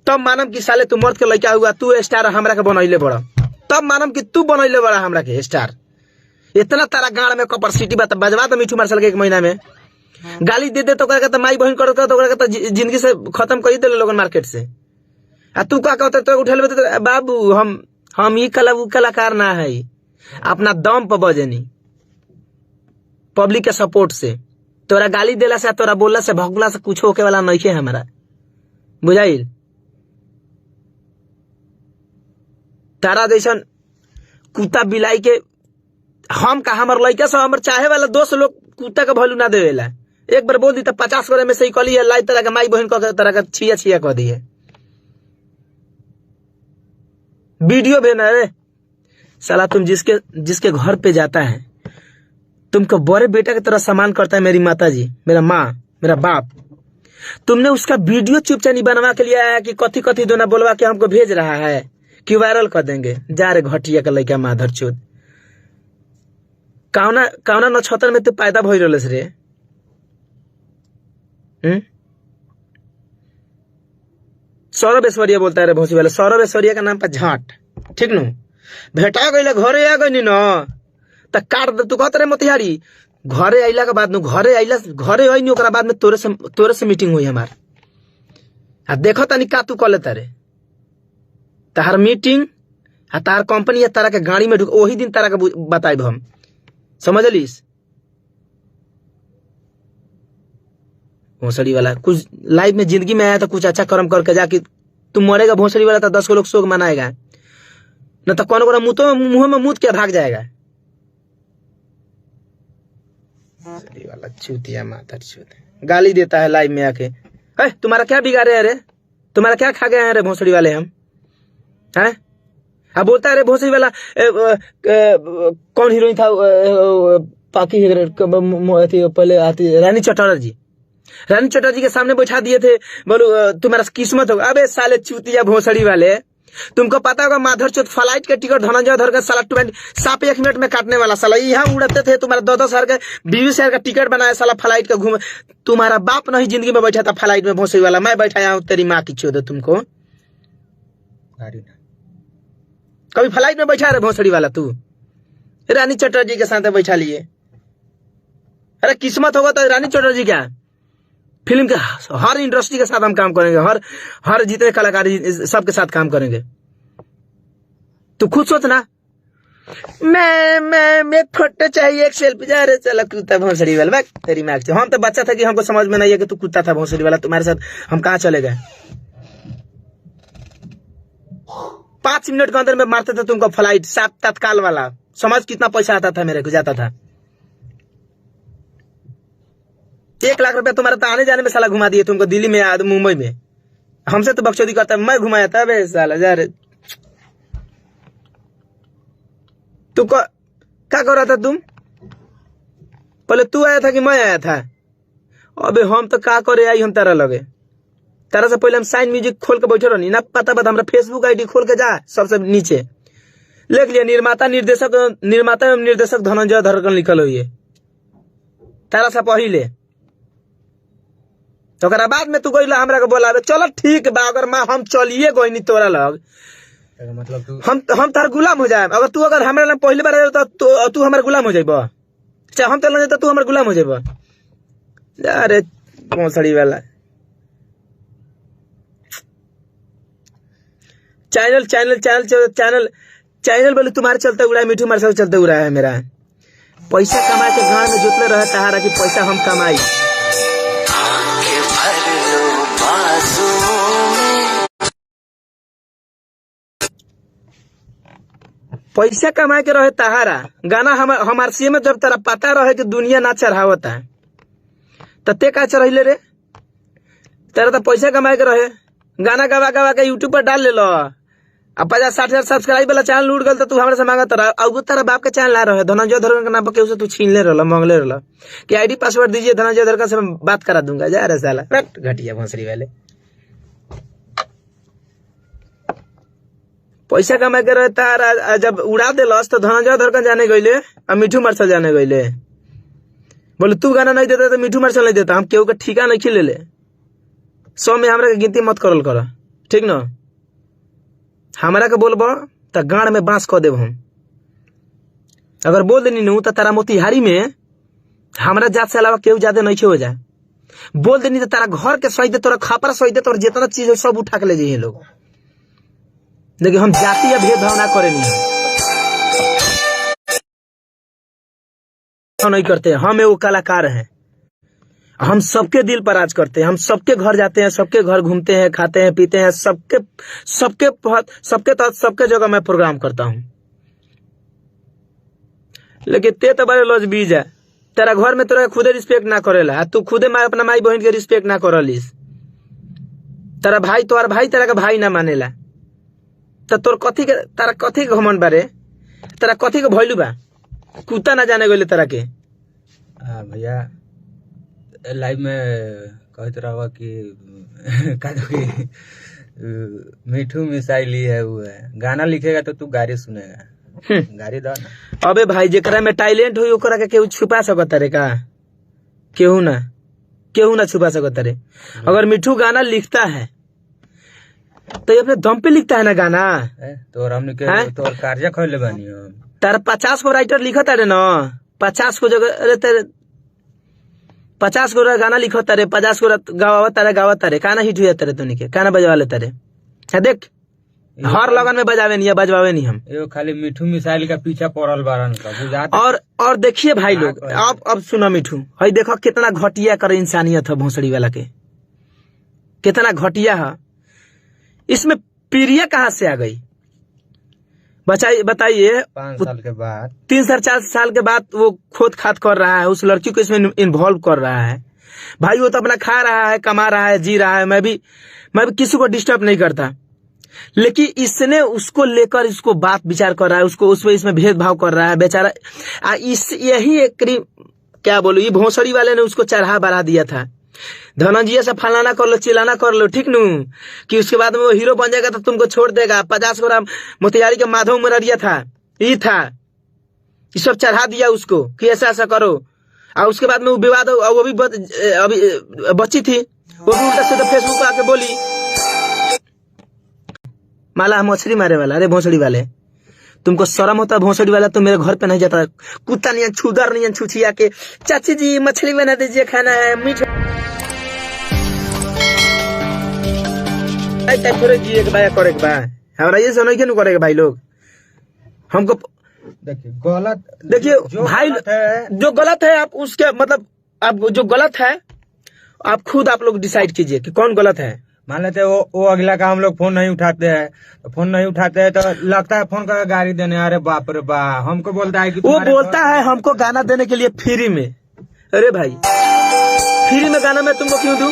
तब मानम कि साले तू मर्द के लड़का हुआ, तू स्टार हमरा के बनैले बड़ा, तब मानम कि तू बनैले बड़ा हमरा के स्टार। इतना तारा गाड़ में कैपेसिटी बजवा दो मिठू मार्शल के 1 महीना में। गाली दे तो कहता माई बहन कर जिंदगी से खत्म कर दे लोगन मार्केट से। आ तू का कहते तो उठे तो बाबू हम ये कलाकार ना है, अपना दम पर बजनी पब्लिक के सपोर्ट से। तोरा गाली देला से, तोरा बोलला से, भगला से कुछ होके वाला नहीं है हमारा, बुझाइल। तारा जैसन कुत्ता बिलाई के हम का हमर लड़का से हमर चाहे वाला दोस्त लोग कुत्ता का वैल्यू ना देवेला। एक बार बोल दी तो 50 करे में से ही कली है लाई तरह का माई बहन का तरह का छिया कह दी है। वीडियो भेजना रे साला, तुम जिसके घर पे जाता है तुमको बड़े बेटा की तरह सम्मान करता है, मेरी माता जी, मेरा माँ, मेरा बाप, तुमने उसका वीडियो चुपचाप बनवा के लिया है कि कथी दोना बोलवा के हमको भेज रहा है कि वायरल कर देंगे। जा रे घटिया का लड़का माधर चोद, कावना नक्षत्र में तू पैदा भई रहलस रे। सौरभ ऐश्वर्या बोलता है रे भोसड़ी वाला, सौरभ ऐश्वर्या का नाम पर झाट, ठीक नु। भेटा गई घरे आ गई न त काट दे। तू कहत रे मोतिहारी घरे आइला के बाद घरे आई नहीं, ओकरा बाद में तोरे से मीटिंग हुई हमार। आ देखो तनी का तू कले तारे तार मीटिंग आ तार कंपनी या तारा के गाड़ी में ढुक, वही दिन तारा के बताइब हम, समझ लीस। भोसड़ी वाला कुछ लाइफ में जिंदगी में आया तो कुछ अच्छा कर्म करके जाके तुम मरेगा भोसड़ी वाला तो 10 को लोग शोक मनाएगा, न तो कौन को मुंह में मुंह के भाग जाएगा। भोसड़ी वाला चूतिया माता चूत गाली देता है लाइव में आके। तुम्हारा क्या बिगाड़े है रे, तुम्हारा क्या खा गए हैं रे भोसड़ी वाले हम हैं? अब बोलता है रे भोसड़ी वाला कौन हीरोइन था पाकी पहले आती रानी चटर्जी के सामने बैठा दिए थे, बोलो तुम्हारा किस्मत होगा। अबे साले चूतिया भोसड़ी वाले, तुमको पता होगा माधर चौथ फ्लाइट के टिकट धनंजय धर का साला 1 मिनट में काटने वाला साला यहाँ उड़ते थे। तुम्हारा 10 हजार का 20 हजार का टिकट बनाया साला फ्लाइट का घूम। तुम्हारा बाप नहीं जिंदगी में बैठा था फ्लाइट में भोसड़ी वाला, मैं बैठाया हूँ तेरी माँ की चौथ। तुमको कभी फ्लाइट में बैठा रहे भोसड़ी वाला? तू रानी चटर्जी के साथ बैठा लिए। अरे किस्मत होगा तो रानी चटर्जी क्या फिल्म के हर इंडस्ट्री के साथ हम काम करेंगे, हर जितने कलाकार सबके साथ काम करेंगे। तू खुद सोच ना, मैं फोटो चाहिए, एक सेल्फी जा रहे चला कुत्ता भोसड़ी वाला तेरी माँ से। हम तो बच्चा था कि हमको समझ में नहीं है कि तू कुत्ता था भोसड़ी वाला, तुम्हारे साथ हम कहाँ चले गए। 5 मिनट के अंदर में मारते थे तुमको फ्लाइट साफ तत्काल वाला। समझ कितना पैसा आता था मेरे को, जाता था 1 लाख रुपया तुम्हारा तो आने जाने में साला घुमा दिए तुमको, दिल्ली में मुंबई में। हमसे तो बकचोदी करता, मैं घुमाया था बे साला यार। तू क्या कर रहा था तुम? पहले तू आया था कि मैं आया था? अबे हम तो क्या करे आई हम तारा लगे। तारा से पहले हम साइन म्यूजिक खोल के बैठे रही ना, पता हमरा फेसबुक आईडी खोल के जा, सबसे नीचे लिख लिया निर्माता एवं निर्देशक धनंजय धरकन लिखल हुई है तारा से पहले। तो बाद में तू गई हमरा के बोला चलो ठीक बा, अगर माँ हम चलिए गई नहीं तोरा लग, मतलब हम तार गुलाम हो जाए। अगर तू अगर हमारे पहले बार तो तू हमारे गुलाम हो जाब, चाहे हम तो तू हमारे गुलाम हो जाब। अरे पौसड़ी वाला channel channel channel channel channel बोले तुम्हारे चलते उड़ा है, मिठू मार्शल चलते उड़ा है मेरा। पैसा कमा के गांव में जोतने रहे तहारा कि पैसा हम कमाई। पैसा कमा के रहे तहारा गाना हमार सी में जब तेरा पता रहे कि दुनिया ना चढ़ावता है तो ते का चढ़ले रे? तेरा तो पैसा कमा के रहे, गाना गवा गवा के यूट्यूब पर डाल ले लो, अब 50-60 हजार सब्सक्राइब वाला चैनल लूट गल तो तू हमारे से मांगा तेरा बाप के चैनल ला रहे धनंजय धरकन के नाम पर केहू से तू छीन ले रहा, मांगले रहा कि आईडी पासवर्ड दीजिए धनंजय धरकन से मैं बात करा दूंगा। जा रहा साला घटिया भोसड़ी वाले। पैसा कमा के रहे तारा जब उड़ा दे लस तो धनंजय धरकन जाने गईले और मिठू मार्शल जाने गईले। बोले तू गाना नहीं देता तो मिठू मार्शल नहीं देता, हम केहू का ठीका नहीं खिले ले। 100 में हमरा के गिनती मत करल कर, ठीक न? हमरा के बोलब तो गाड़ में बांस कह देव हम। अगर बोल देनी नू तो तारा मोतिहारी में हमरा जात से अलावा केहू ज्यादा नहीं हो जाए। बोल देनी तो तारा घर के सही दे, तोरा खापरा सही दे, तोरा जितना चीज है सब उठा के ले जाइए लोग। देखिए हम जाति या भेदभाव ना करे नहीं करते, हम वो कलाकार हैं, हम सबके दिल पर राज करते हैं, हम सबके घर जाते हैं, सबके घर घूमते हैं, खाते हैं, पीते हैं, सबके तहत सबके जगह मैं प्रोग्राम करता हूं। लेकिन ते तो बड़े लॉज बीज है, तेरा घर में तेरा खुदे रिस्पेक्ट ना करेला, तू खुदे अपना माई बहन के रिस्पेक्ट ना करलिस। तेरा भाई तेरा का भाई ना मानेला तो तोर कथी के तारा कथी के घमंड बारे, तेरा कथी के भइलू बा? कुत्ता ना जाने गइले तेरा के। भैया लाइव में कहत रहा कि मिठू मिसाइल ही है, वो है गाना लिखेगा तो तू गाड़ी सुनेगा, गाड़ी दो ना। अबे भाई जेकरा में टैलेंट हो ओकरा के केहू छुपा सकता रे का? केहू ना छुपा सकता रे। अगर मिठू गाना लिखता है तो ये अपने दम पे लिखता है ना गाना। तो हमने के तो कार्य खोले बानी हम तार 50 को राइटर लिखता रे ना, 50 को जगह अरे तेरे 50 को गाना लिखता रे, 50 को गावता रे काना हिट हुआ तेरे तुनी के काना बजवा लेता रे। देख हर लगन में बजावे नहीं, बजवावे नहीं हम। ये खाली मिठू मिसाइल का पीछा पड़ल बारन का। और देखिए भाई लोग अब सुनो मिठू भाई, देखो कितना घटिया कर इंसानियत है भोसड़ी वाला के, कितना घटिया है। इसमें प्रिया कहाँ से आ गई बताइए? 5 साल के बाद 3-4 साल के बाद वो खोद खाद कर रहा है, उस लड़की को इसमें इन्वॉल्व कर रहा है। भाई वो तो अपना खा रहा है, कमा रहा है, जी रहा है, मैं भी किसी को डिस्टर्ब नहीं करता, लेकिन इसने उसको लेकर इसको बात विचार कर रहा है, उसको इसमें भेदभाव कर रहा है बेचारा। यही एक क्या बोलूं, ये भोसड़ी वाले ने उसको चढ़ा बढ़ा दिया था। धनंजय से फलाना कर लो, चिलाना कर लो, ठीक नू, कि उसके बाद में वो हीरो बन जाएगा तो तुमको छोड़ देगा। 50 ग्राम मोतिहारी के माधव मररिया था, ये था, ये सब चढ़ा दिया उसको कि ऐसा करो। और उसके बाद में वो विवाद, वो भी अभी बच्ची थी, वो भी उल्टा सीधा फेसबुक पे आके बोली माला मछली मारे वाला। अरे भोसड़ी वाले तुमको शर्म होता है? भोसड़ी वाला तो मेरे घर पे नहीं जाता, कुत्ता नहीं छुदर नहीं छुछिया के चाची जी मछली बना दीजिए, खाना है मीठ जिए के बाया करे के बा। हमारा ये सुनो क्यों करे के भाई लोग हमको। देखिए भाई जो गलत है आप उसके मतलब आप जो गलत है आप खुद आप लोग डिसाइड कीजिए कि कौन गलत है। मान लेते हैं वो अगला का हम लोग फोन नहीं उठाते हैं, तो फोन नहीं उठाते हैं तो लगता है फोन करके गाड़ी देने, अरे बाप रे बाप, हमको बोलता है कि वो बोलता है हमको गाना देने के लिए फ्री में। अरे भाई फ्री में गाना मैं तुमको क्यों दूं?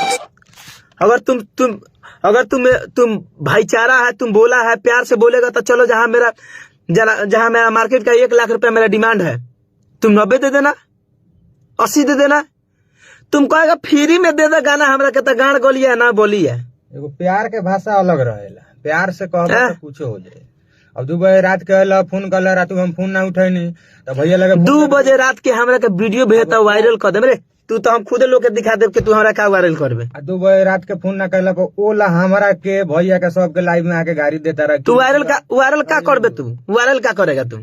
अगर तुम भाईचारा है, तुम बोला है, प्यार से बोलेगा तो चलो, जहां मेरा मार्केट का 1 लाख रुपया मेरा डिमांड है, तुम 90 दे देना, 80 दे देना। तुम कहेगा फ्री में दे दे गाना, हमरा कहता गान गोलिया ना बोली है। एगो प्यार के भाषा अलग रहेला, प्यार से कहबो तो कुछ हो जाए। अब 2 बजे रात के फोन कर रात हम फोन ना उठे नहीं तो भैया लगे 2 बजे रात के हमरा के वीडियो भेजता वायरल कर दे। तू तो हम खुद लोग के दिखा दे कि तू हमरा का वायरल करबे। 2 बजे रात के फोन ना कैला ओला हमरा के भैया के सबके लाइव में आके गाड़ी देता रहा। तू वायरल का करबे? तू वायरल का करेगा? तू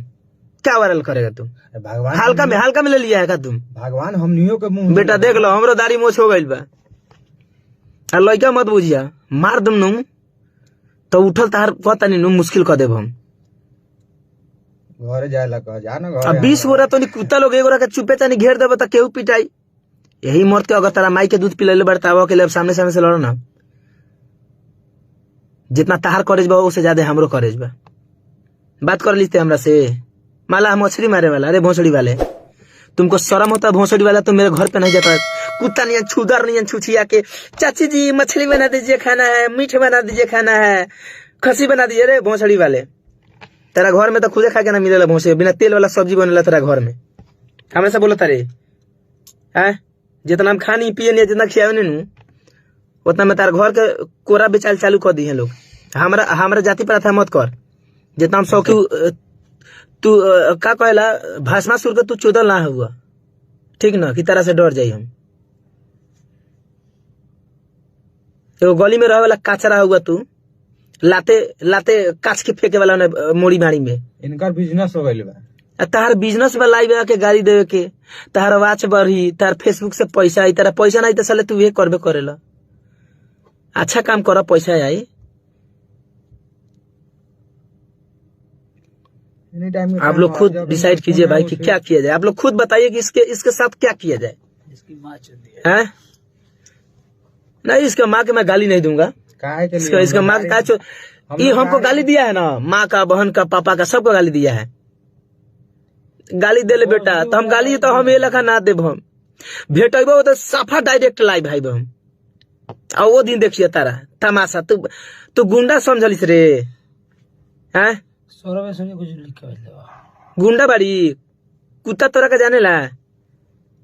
क्या वायरल करेगा? तू भगवान हल्का में ले लिया है का? तुम भगवान हमनियों के मुंह बेटा देख लो हमरो दाढ़ी मोछ हो गइल बा। लइका मत बुझिया, मार दम नु तो उठल तार पता नहीं नु मुश्किल कर देब हम। घरे जाए ला कह जा ना घर। अब 20 गोरा तो कुत्ता लोग एगोरा के चुपे चानी घेर देबे तो केहू पिटाई। यही मर्द के अगर तारा माई के दूध पिलाले बड़तावा के लिए सामने से लड़ो ना। जितना तार करेज बा उससे ज्यादा हमरो करेज बा। बात कर लीते हमरा से, माला मछली मारे वाला। अरे भोसड़ी वाले, तुमको शर्म होता है? भोसड़ी वाला तो मेरे घर पे नहीं जाता, कुत्ता नहीं छुदर नहीं छुछिया के चाची जी मछली बना दीजिए खाना है, मीठ बना दीजिए खाना है, खसी बना दीजिए। रे भोसड़ी वाले, तेरा घर में तो खुदे खा के ना मिलेला भोसे, बिना तेल वाला सब्जी बनेला तेरा घर में। हमरे से बोलो तारे है जितना हम खानी पिए नहीं, जितना खियावे नहीं उतना में तार घर के कोरा बेचाल चालू कर दी है लोग। हमारा जाति पर मत कर। जितना हम शौकी तू का कहला भाषमा सुर के तू चोदल ना हुआ, ठीक ना? कि तरह से डर जाई हम। एगो गली में रहे वाला काचरा हुआ तू, लाते काच के फेंके वाला मोड़ी माड़ी में। इनका बिजनेस हो गइल बा। तार बिजनेस में लाइव आके गाड़ी देवे के, तार वाच बढ़ी, तार फेसबुक से पैसा आई, तारा पैसा नहीं तो साले तू ये करबे करेला। अच्छा काम करा, पैसा आई। आप लोग खुद डिसाइड कीजिए भाई कि क्या किया जाए। आप लोग खुद बताइए कि इसके साथ क्या किया जाए। इसकी माँ है नहीं, इसका माँ के मैं गाली नहीं दूंगा। इसका माँ का ये हमको गाली दिया है ना, माँ का, बहन का, पापा का, सबको गाली दिया है। गाली दे ले बेटा तो हम गाली तो हम ये लखा ना देब। हम भेटबो तो साफा डायरेक्ट लाइव भाई हम। और वो दिन देखिए तारा तमाशा। तू गुंडा समझलिस रे हैं? गुंडा बाड़ी कुत्ता तोरा का जाने ला।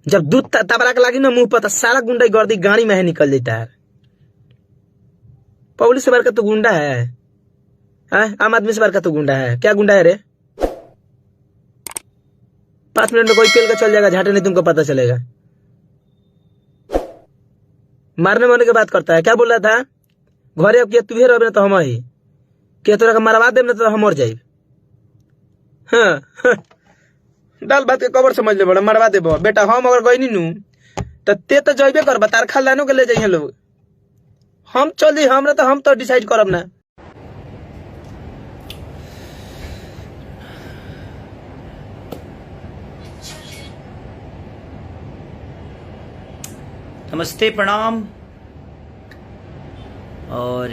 जब दूध तबरा के लागी ना मुंह पर, सारा गुंडा गर्दी गाड़ी में है निकल जाता है। पब्लिक से बार का तू गुंडा है? आम आदमी से बार का तू गुंडा है? क्या गुंडा है रे? 5 मिनट में कोई पेल का चल जाएगा, झाटे नहीं तुमको पता चलेगा। मारने मारने की बात करता है। क्या बोल रहा था? घरे अब तू रहे तो हम ही क्या तोरा का मरवा देब ना तो हम मर जाये। हाँ डाल बात के कबर समझ ले बड़ा, मरवा देब बेटा। हम अगर गई नु तो ते तो जइबे कर, तार खानदानों के ले जाइए लोग। हम चल दी हमरा तो हम तो डिसाइड करब ना। नमस्ते, प्रणाम। और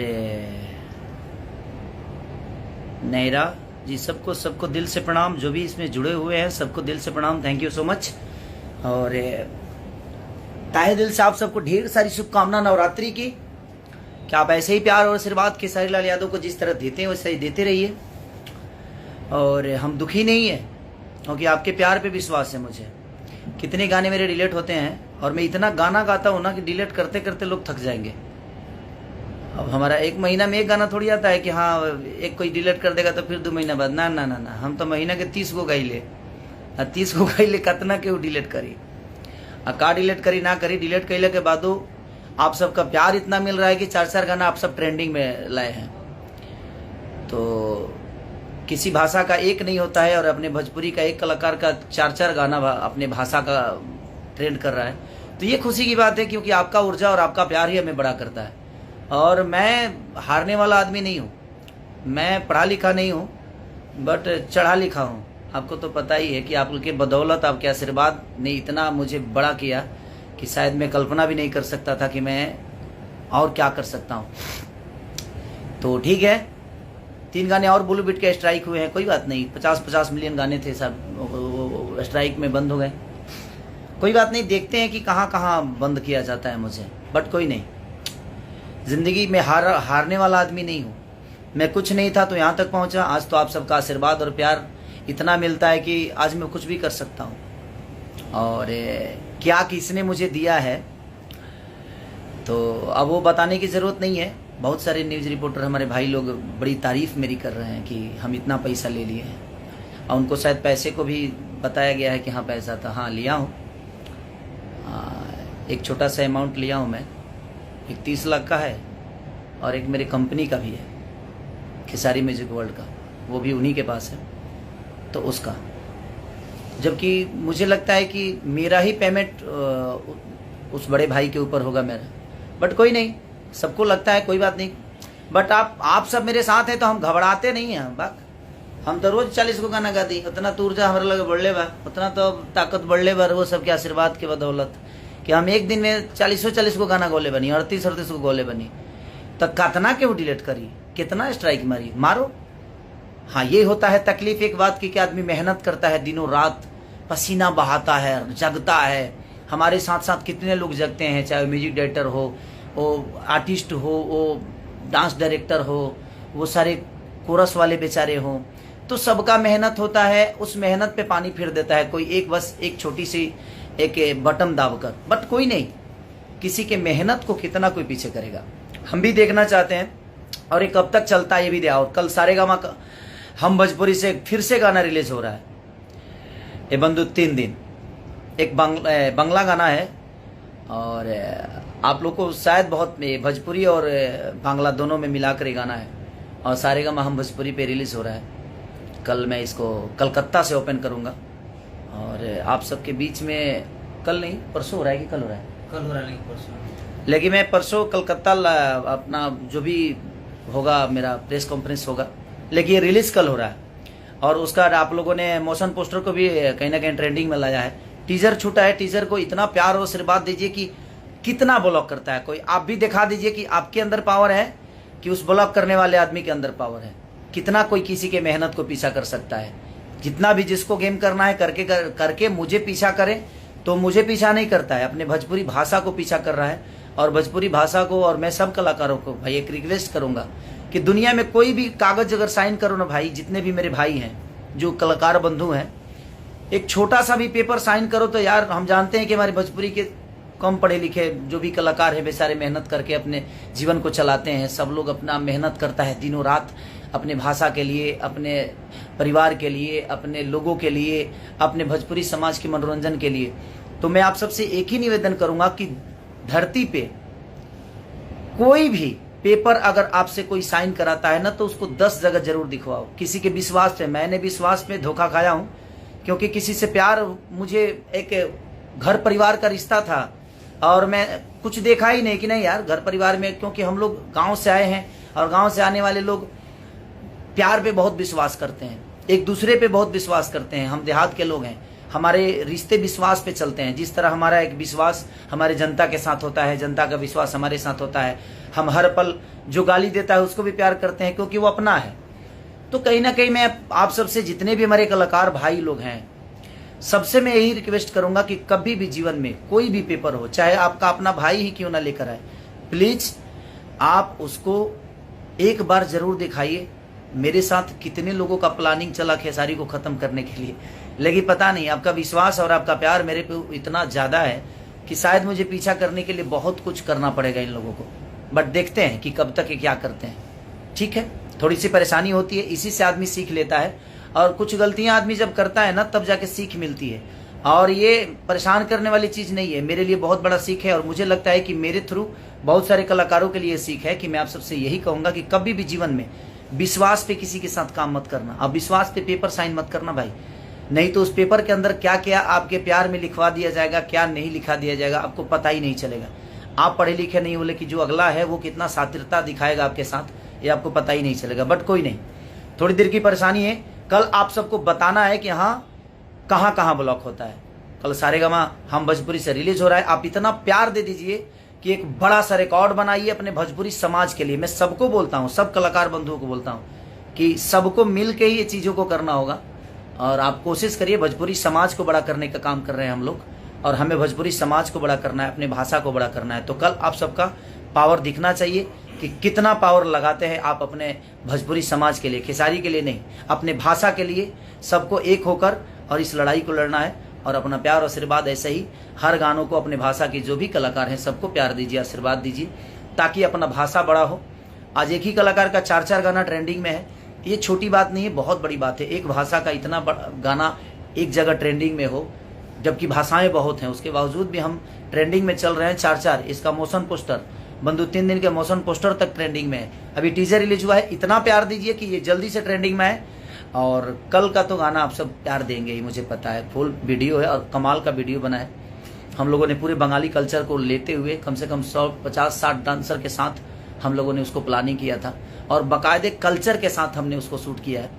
नैरा जी, सबको दिल से प्रणाम। जो भी इसमें जुड़े हुए हैं सबको दिल से प्रणाम, थैंक यू सो मच। और ताहे दिल से आप सबको ढेर सारी शुभकामना नवरात्रि की, कि आप ऐसे ही प्यार और आशीर्वाद खेसारी लाल यादव को जिस तरह देते हैं वैसे ही देते रहिए। और हम दुखी नहीं है क्योंकि आपके प्यार पे विश्वास है मुझे। कितने गाने मेरे डिलीट होते हैं और मैं इतना गाना गाता हूँ ना कि डिलीट करते करते लोग थक जाएंगे। अब हमारा 1 महीना में एक गाना थोड़ी आता है कि हाँ एक कोई डिलीट कर देगा तो फिर 2 महीना बाद। ना ना ना ना, हम तो महीना के 30 गो गाई ले। 30 गो गाई ले कतना के डिलीट करी का डिलीट करी ना करी। डिलीट कैले के बादो आप सबका प्यार इतना मिल रहा है कि 4-4 गाना आप सब ट्रेंडिंग में लाए हैं। तो किसी भाषा का एक नहीं होता है, और अपने भोजपुरी का एक कलाकार का 4-4 गाना अपने भाषा का ट्रेंड कर रहा है। तो ये खुशी की बात है, क्योंकि आपका ऊर्जा और आपका प्यार ही हमें बड़ा करता है। और मैं हारने वाला आदमी नहीं हूँ, मैं पढ़ा लिखा नहीं हूँ, बट चढ़ा लिखा हूँ। आपको तो पता ही है कि आपके बदौलत, आपके आशीर्वाद ने इतना मुझे बड़ा किया कि शायद मैं कल्पना भी नहीं कर सकता था कि मैं और क्या कर सकता हूँ। तो ठीक है, 3 गाने और ब्लू बीट के स्ट्राइक हुए हैं, कोई बात नहीं। 50-50 मिलियन गाने थे सब, वो स्ट्राइक में बंद हो गए, कोई बात नहीं। देखते हैं कि कहाँ कहाँ बंद किया जाता है मुझे, बट कोई नहीं। जिंदगी में हारने वाला आदमी नहीं हूँ मैं। कुछ नहीं था तो यहाँ तक पहुँचा, आज तो आप सबका आशीर्वाद और प्यार इतना मिलता है कि आज मैं कुछ भी कर सकता हूँ। और क्या किसने मुझे दिया है तो अब वो बताने की ज़रूरत नहीं है। बहुत सारे न्यूज़ रिपोर्टर हमारे भाई लोग बड़ी तारीफ़ मेरी कर रहे हैं कि हम इतना पैसा ले लिए हैं, और उनको शायद पैसे को भी बताया गया है कि हाँ पैसा था। हाँ लिया हूँ, एक छोटा सा अमाउंट लिया हूँ मैं, एक 30 लाख का है और एक मेरे कंपनी का भी है, खेसारी म्यूजिक वर्ल्ड का, वो भी उन्हीं के पास है, तो उसका। जबकि मुझे लगता है कि मेरा ही पेमेंट उस बड़े भाई के ऊपर होगा मेरा, बट कोई नहीं, सबको लगता है, कोई बात नहीं। बट आप सब मेरे साथ हैं तो हम घबराते नहीं हैं। बाक हम तो रोज 40 को गाना गाती, उतना तो ऊर्जा हमारे लगे बढ़ले बा, उतना तो ताकत बढ़ले बा, वो सबके आशीर्वाद के बदौलत कि हम एक दिन में 40 को गाना गोले बनी, 38 को गोले बनी। तो कतना क्यों डिलीट करी, कितना स्ट्राइक मारी, मारो। हाँ ये होता है तकलीफ एक बात की कि आदमी मेहनत करता है, दिनों रात पसीना बहाता है, जगता है। हमारे साथ साथ कितने लोग जगते हैं, चाहे म्यूजिक डायरेक्टर हो, वो आर्टिस्ट हो, वो डांस डायरेक्टर हो, वो सारे कोरस वाले बेचारे हों, तो सबका मेहनत होता है। उस मेहनत पे पानी फिर देता है कोई एक, बस एक छोटी सी एक बटन दाबकर। बट कोई नहीं, किसी के मेहनत को कितना कोई पीछे करेगा, हम भी देखना चाहते हैं। और ये कब तक चलता है ये भी देखा। और कल सारेगामा हम भोजपुरी से फिर से गाना रिलीज हो रहा है, ये बंधु 3 दिन, एक बंगला गाना है। और आप लोग को शायद बहुत भोजपुरी और बांग्ला दोनों में मिलाकर ये गाना है, और सारेगामा हम भोजपुरी पे रिलीज हो रहा है। कल मैं इसको कलकत्ता से ओपन करूंगा, और आप सबके बीच में, कल नहीं परसों हो रहा है कि कल हो रहा है? कल हो रहा है, परसों। लेकिन मैं परसों कलकत्ता अपना जो भी होगा मेरा प्रेस कॉन्फ्रेंस होगा, लेकिन ये रिलीज कल हो रहा है। और उसका आप लोगों ने मोशन पोस्टर को भी कहीं ना कहीं ट्रेंडिंग में लाया है। टीजर छूटा है, टीजर को इतना प्यार और आशीर्वाद दीजिए कि कितना ब्लॉक करता है कोई। आप भी दिखा दीजिए कि आपके अंदर पावर है कि उस ब्लॉक करने वाले आदमी के अंदर पावर है। कितना कोई किसी के मेहनत को पीछा कर सकता है। जितना भी जिसको गेम करना है करके मुझे पीछा करे तो मुझे पीछा नहीं करता है, अपने भोजपुरी भाषा को पीछा कर रहा है। और भोजपुरी भाषा को, और मैं सब कलाकारों को भाई एक रिक्वेस्ट करूंगा कि दुनिया में कोई भी कागज अगर साइन करो ना भाई, जितने भी मेरे भाई हैं जो कलाकार बंधु हैं, एक छोटा सा भी पेपर साइन करो तो यार, हम जानते हैं कि हमारे भोजपुरी के कम पढ़े लिखे जो भी कलाकार हैं बेचारे मेहनत करके अपने जीवन को चलाते हैं। सब लोग अपना मेहनत करता है दिनों रात अपने भाषा के लिए, अपने परिवार के लिए, अपने लोगों के लिए, अपने भोजपुरी समाज के मनोरंजन के लिए। तो मैं आप सबसे एक ही निवेदन करूंगा कि धरती पे कोई भी पेपर अगर आपसे कोई साइन कराता है ना, तो उसको 10 जगह जरूर दिखवाओ। किसी के विश्वास पे, मैंने विश्वास पे धोखा खाया हूं, क्योंकि किसी से प्यार, मुझे एक घर परिवार का रिश्ता था और मैं कुछ देखा ही नहीं कि नहीं यार घर परिवार में, क्योंकि हम लोग गांव से आए हैं और गांव से आने वाले लोग प्यार पे बहुत विश्वास करते हैं, एक दूसरे पे बहुत विश्वास करते हैं। हम देहात के लोग हैं, हमारे रिश्ते विश्वास पे चलते हैं। जिस तरह हमारा एक विश्वास हमारे जनता के साथ होता है, जनता का विश्वास हमारे साथ होता है। हम हर पल जो गाली देता है उसको भी प्यार करते हैं, क्योंकि वो अपना है। तो कहीं ना कहीं मैं आप सबसे, जितने भी हमारे कलाकार भाई लोग हैं, सबसे मैं यही रिक्वेस्ट करूंगा कि कभी भी जीवन में कोई भी पेपर हो, चाहे आपका अपना भाई ही क्यों ना लेकर आए, प्लीज आप उसको एक बार जरूर दिखाइए। मेरे साथ कितने लोगों का प्लानिंग चला खेसारी को खत्म करने के लिए, लेकिन पता नहीं आपका विश्वास और आपका प्यार मेरे पे इतना ज्यादा है कि शायद मुझे पीछा करने के लिए बहुत कुछ करना पड़ेगा इन लोगों को। बट देखते हैं कि कब तक ये क्या करते हैं। ठीक है, थोड़ी सी परेशानी होती है, इसी से आदमी सीख लेता है। और कुछ गलतियां आदमी जब करता है ना, तब जाके सीख मिलती है। और ये परेशान करने वाली चीज नहीं है, मेरे लिए बहुत बड़ा सीख है। और मुझे लगता है कि मेरे थ्रू बहुत सारे कलाकारों के लिए सीख है कि मैं आप सबसे यही कहूंगा कि कभी भी जीवन में विश्वास पे किसी के साथ काम मत करना। अब विश्वास पे पेपर साइन मत करना भाई, नहीं तो उस पेपर के अंदर क्या क्या आपके प्यार में लिखवा दिया जाएगा, क्या नहीं लिखा दिया जाएगा, आपको पता ही नहीं चलेगा। आप पढ़े लिखे नहीं बोले कि जो अगला है वो कितना शातिरता दिखाएगा आपके साथ, ये आपको पता ही नहीं चलेगा। बट कोई नहीं, थोड़ी देर की परेशानी है। कल आप सबको बताना है कि हाँ कहाँ कहाँ ब्लॉक होता है। कल सारेगामा हम भोजपुरी से रिलीज हो रहा है। आप इतना प्यार दे दीजिए कि एक बड़ा सा रिकॉर्ड बनाइए अपने भोजपुरी समाज के लिए। मैं सबको बोलता हूँ, सब कलाकार बंधुओं को बोलता हूँ कि सबको मिल के ही ये चीज़ों को करना होगा। और आप कोशिश करिए, भोजपुरी समाज को बड़ा करने का काम कर रहे हैं हम लोग, और हमें भोजपुरी समाज को बड़ा करना है, अपनी भाषा को बड़ा करना है। तो कल आप सबका पावर दिखना चाहिए कि कितना पावर लगाते हैं आप अपने भोजपुरी समाज के लिए, खेसारी के लिए नहीं, अपने भाषा के लिए। सबको एक होकर और इस लड़ाई को लड़ना है। और अपना प्यार और आशीर्वाद ऐसे ही हर गानों को, अपने भाषा के जो भी कलाकार हैं सबको प्यार दीजिए, आशीर्वाद दीजिए, ताकि अपना भाषा बड़ा हो। आज एक ही कलाकार का 4-4 गाना ट्रेंडिंग में है, ये छोटी बात नहीं है, बहुत बड़ी बात है। एक भाषा का इतना बड़ा गाना एक जगह ट्रेंडिंग में हो, जबकि भाषाएं बहुत हैं, उसके बावजूद भी हम ट्रेंडिंग में चल रहे हैं। 4-4 इसका मोशन पोस्टर, बंधु 3 दिन के मोशन पोस्टर तक ट्रेंडिंग में है। अभी टीजर रिलीज हुआ है, इतना प्यार दीजिए कि ये जल्दी से ट्रेंडिंग में है। और कल का तो गाना आप सब प्यार देंगे ही, मुझे पता है। फुल वीडियो है और कमाल का वीडियो बना है। हम लोगों ने पूरे बंगाली कल्चर को लेते हुए कम से कम 150-60 डांसर के साथ हम लोगों ने उसको प्लानिंग किया था, और बाकायदे कल्चर के साथ हमने उसको शूट किया है।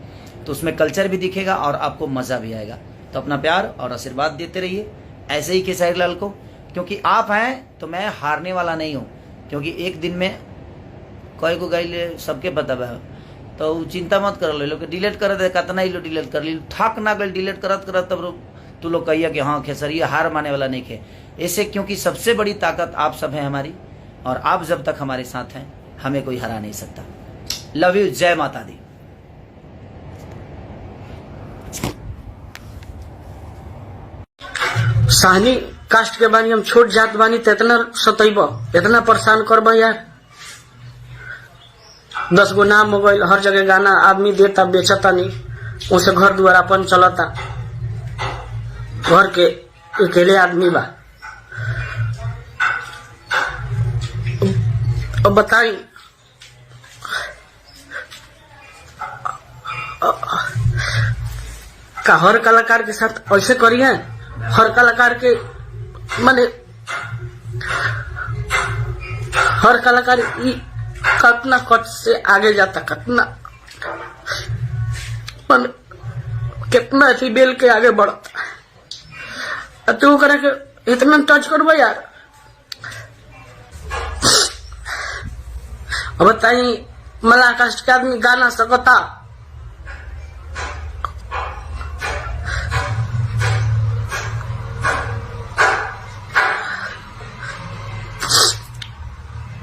तो उसमें कल्चर भी दिखेगा और आपको मज़ा भी आएगा। तो अपना प्यार और आशीर्वाद देते रहिए ऐसे ही खेसारी लाल को, क्योंकि आप हैं तो मैं हारने वाला नहीं हूँ। क्योंकि एक दिन में कई को गाइले सबके पता है, तो चिंता मत कर लो कि डिलीट कर दे, कितना ही लो डिलीट कर ली, थक ना गई डिलीट करत करत, तब तू लोग कहिए कि हाँ खेसरिया हार माने वाला नहीं खे ऐसे। क्योंकि सबसे बड़ी ताकत आप सब हैं हमारी, और आप जब तक हमारे साथ हैं हमें कोई हरा नहीं सकता। लव यू, जय माता दी। साहनी कास्ट के बानी हम छोट जात बानी तो इतना सतैब, इतना परेशान करब यार। 10 गो नाम हो गई, हर जगह गाना आदमी देता बेचता नहीं, उसे घर द्वार अपन चलता, घर के अकेले आदमी बा। अब बताई का हर कलाकार के साथ ऐसे करिए? हर कलाकार के माने हर कलाकार कितना कट से आगे जाता, कितना माने कितना ऐसी बेल के आगे बढ़ता, तू करे के इतना टच करबो यार। अब बताई मला कास्ट के आदमी गाना सकता,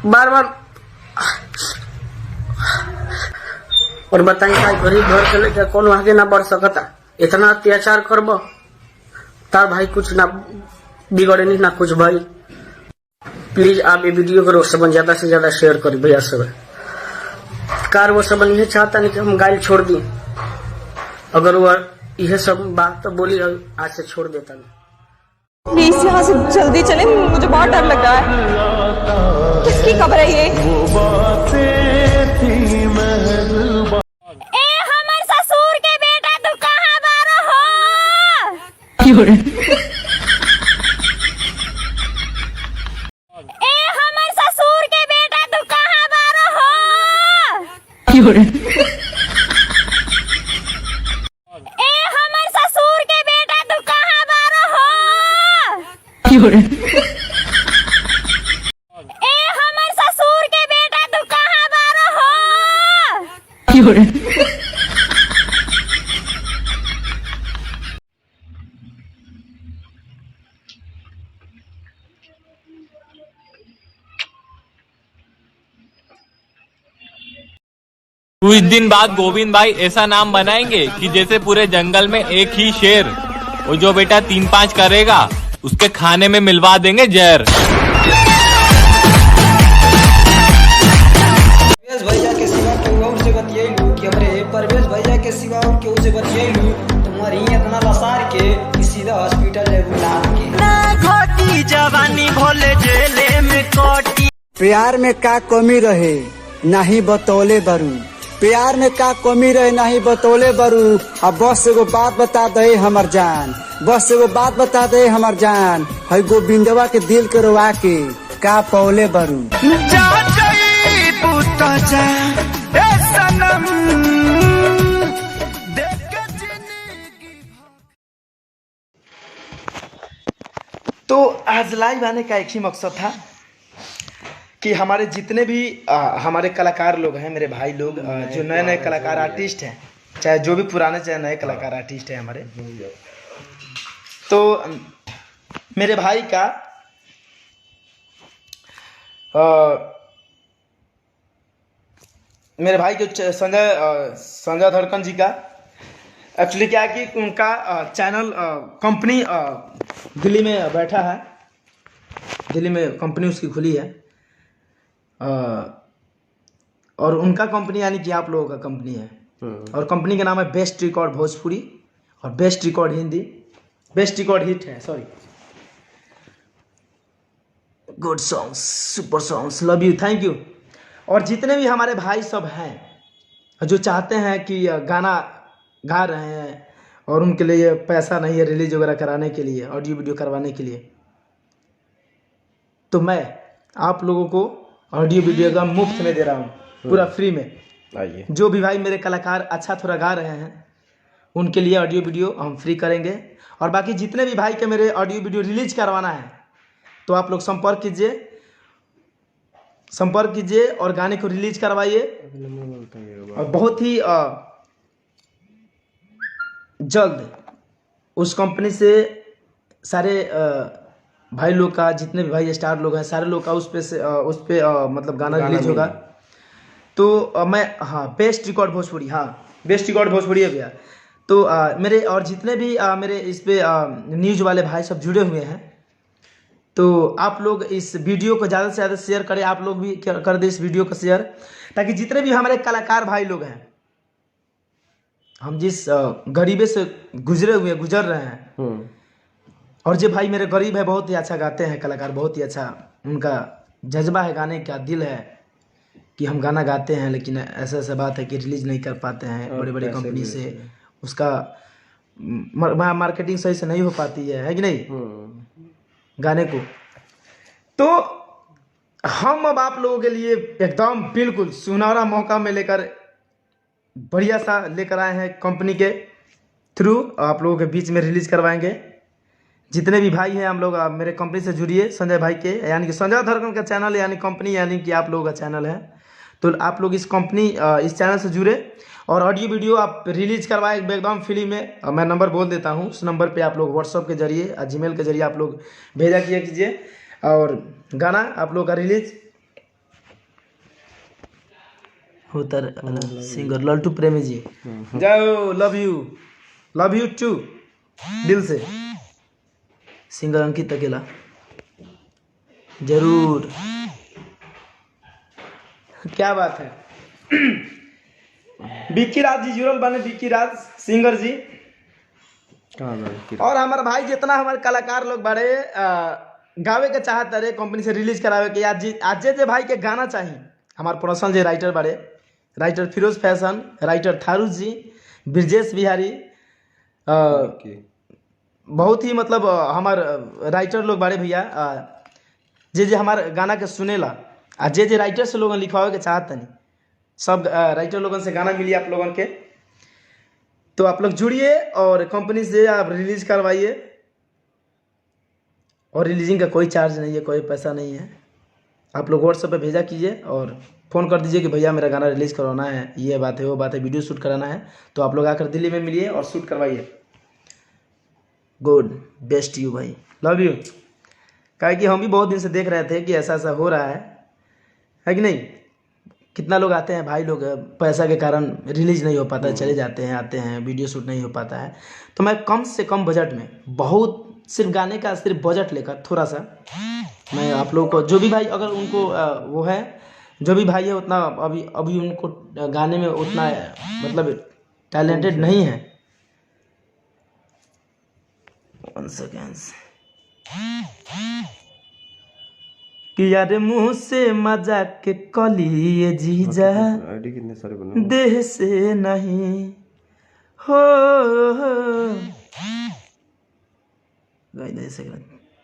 बार बार। और बताई का गरीब घर के लेके कौन आगे ना बढ़ सकता? इतना अत्याचार करब तार भाई कुछ ना बिगड़े नहीं ना कुछ भाई। प्लीज आप ये वीडियो को सब ज्यादा से ज्यादा शेयर करी भैया सब। कार वो सब नहीं चाहता नहीं कि हम गाइल छोड़ दी, अगर वो यह सब बात तो बोली आज से छोड़ देता नहीं। प्लीज यहाँ से जल्दी चले, मुझे बहुत डर लग रहा है। किसकी खबर है ये? ए हमर ससुर के बेटा तू कहाँ बारो हो? ए हमर ससुर के बेटा तू कहाँ बारो हो? ए हमर ससुर के बेटा तू कहाँ बारो हो? ए हमर ससुर के बेटा तू कहाँ बारो हो? कुछ दिन बाद गोविंद भाई ऐसा नाम बनाएंगे कि जैसे पूरे जंगल में एक ही शेर, और जो बेटा 3-5 करेगा उसके खाने में मिलवा देंगे जहर। परवेश भैया के सिवा केहू और से बतियैलू कि हमरे परवेश भैया के सिवा और केहू से बतियैलू तुम्हारी इतना लसार के कि सीधा हॉस्पिटल लेबू लाद के ना घोटी जवानी भोले जेले में कोटी। प्यार में का कमी रहे नहीं बतौले बरू, प्यार में का कमी रहे नहीं बतौले बरू। अब बस एगो बात बता दे हमर जान, बस एगो बात बता दे हमर जान, है गोविंदवा के दिल के रोवा के का पौले बरू। तो आज लाइव आने का एक ही मकसद था कि हमारे जितने भी हमारे कलाकार लोग हैं, मेरे भाई लोग, जो नए नए कलाकार आर्टिस्ट हैं, चाहे जो भी पुराने चाहे नए कलाकार आर्टिस्ट हैं हमारे, तो मेरे भाई का मेरे भाई के संजय धड़कन जी का एक्चुअली क्या है कि उनका चैनल कंपनी दिल्ली में बैठा है, दिल्ली में कंपनी उसकी खुली है, और उनका कंपनी यानी कि आप लोगों का कंपनी है, और कंपनी का नाम है बेस्ट रिकॉर्ड भोजपुरी और best record Hindi, best record hit है, sorry, good songs, super songs, love you, thank you. और जितने भी हमारे भाई सब हैं जो चाहते हैं कि गाना गा रहे हैं और उनके लिए पैसा नहीं है रिलीज वगैरह कराने के लिए, ऑडियो वीडियो करवाने के लिए, तो मैं आप लोगों को ऑडियो वीडियो का मुफ्त में दे रहा हूँ, पूरा फ्री में। आइए, जो भी भाई मेरे कलाकार अच्छा थोड़ा गा रहे हैं उनके लिए ऑडियो वीडियो हम फ्री करेंगे, और बाकी जितने भी भाई के मेरे ऑडियो वीडियो रिलीज करवाना है तो आप लोग संपर्क कीजिए और गाने को रिलीज करवाइए, और बहुत ही जल्द उस कंपनी से सारे भाई लोग का, जितने भी भाई स्टार लोग हैं, सारे लोग का उस पे मतलब गाना रिलीज होगा। तो मैं, हाँ, बेस्ट रिकॉर्ड भोजपुरी, हाँ बेस्ट रिकॉर्ड भोजपुरी है भैया। तो मेरे और जितने भी मेरे इस पे न्यूज वाले भाई सब जुड़े हुए हैं, तो आप लोग इस वीडियो को ज़्यादा से ज़्यादा शेयर करें, आप लोग भी कर दें इस वीडियो को शेयर, ताकि जितने भी हमारे कलाकार भाई लोग हैं, हम जिस गरीबे से गुजर रहे हैं, और जो भाई मेरे गरीब है, बहुत ही अच्छा गाते हैं कलाकार, बहुत ही अच्छा उनका जज्बा है गाने का, दिल है कि हम गाना गाते हैं, लेकिन ऐसा बात है कि रिलीज नहीं कर पाते हैं बड़े बड़े कंपनी से, उसका मार्केटिंग सही से नहीं हो पाती है कि नहीं गाने को। तो हम अब आप लोगों के लिए एकदम बिल्कुल सुनहरा मौका में लेकर बढ़िया सा लेकर आए हैं, कंपनी के थ्रू आप लोगों के बीच में रिलीज करवाएंगे। जितने भी भाई हैं हम लोग मेरे कंपनी से जुड़िए, संजय भाई के, यानी कि संजय धड़कन का चैनल, यानी कंपनी, यानी कि आप लोगों का चैनल है, तो आप लोग इस कंपनी इस चैनल से जुड़े और ऑडियो वीडियो आप रिलीज करवाएं एकदम फ्री में। मैं नंबर बोल देता हूँ, उस नंबर पे आप लोग व्हाट्सअप के जरिए, जीमेल के जरिए आप लोग भेजा कीजिए, और गाना आप लोग का रिलीज होता है। सिंगर लल्टू प्रेमी जी, जाओ, लव यू टू, दिल से। सिंगर अंकित अकेला, जरूर, क्या बात है। विक्की राज जी जुड़ल बने, विक्की राज सिंगर जी, और हमारे भाई जितना हमारे कलाकार लोग बड़े गावे के चाहते रहे कंपनी से रिलीज करावे के, आज जे भाई के गाना चाहिए, हमारे प्रोफेशनल जे राइटर बड़े, writer Firoz fashion, writer Tharu ji, Brajesh Bihari, बहुत ही मतलब हमार राइटर लोग बड़े भैया, जे हमारे गाना के सुनेला, जे राइटर से लोगन लिखवावे के चाहते नहीं, सब राइटर लोगों से गाना मिली आप लोगों के। तो आप लोग जुड़िए और कंपनी से आप रिलीज करवाइए, और रिलीजिंग का कोई चार्ज नहीं है, कोई पैसा नहीं है। आप लोग व्हाट्सएप पे भेजा कीजिए और फ़ोन कर दीजिए कि भैया मेरा गाना रिलीज करवाना है, ये बात है, वो बात है, वीडियो शूट कराना है, तो आप लोग आकर दिल्ली में मिलिए और शूट करवाइए। गुड, बेस्ट यू भाई, लव यू। काहे कि हम भी बहुत दिन से देख रहे थे कि ऐसा ऐसा हो रहा है कि नहीं। कितना लोग आते हैं भाई लोग, पैसा के कारण रिलीज नहीं हो पाता है, चले जाते हैं, आते हैं, वीडियो शूट नहीं हो पाता है। तो मैं कम से कम बजट में, बहुत सिर्फ गाने का सिर्फ बजट लेकर थोड़ा सा, मैं आप लोगों को, जो भी भाई अगर उनको वो है, जो भी भाई है उतना अभी उनको गाने में उतना मतलब टैलेंटेड नहीं है, 1 सेकेंड, कि यार मुँह से मजाक के कलिए जीजा, देह से नहीं हो,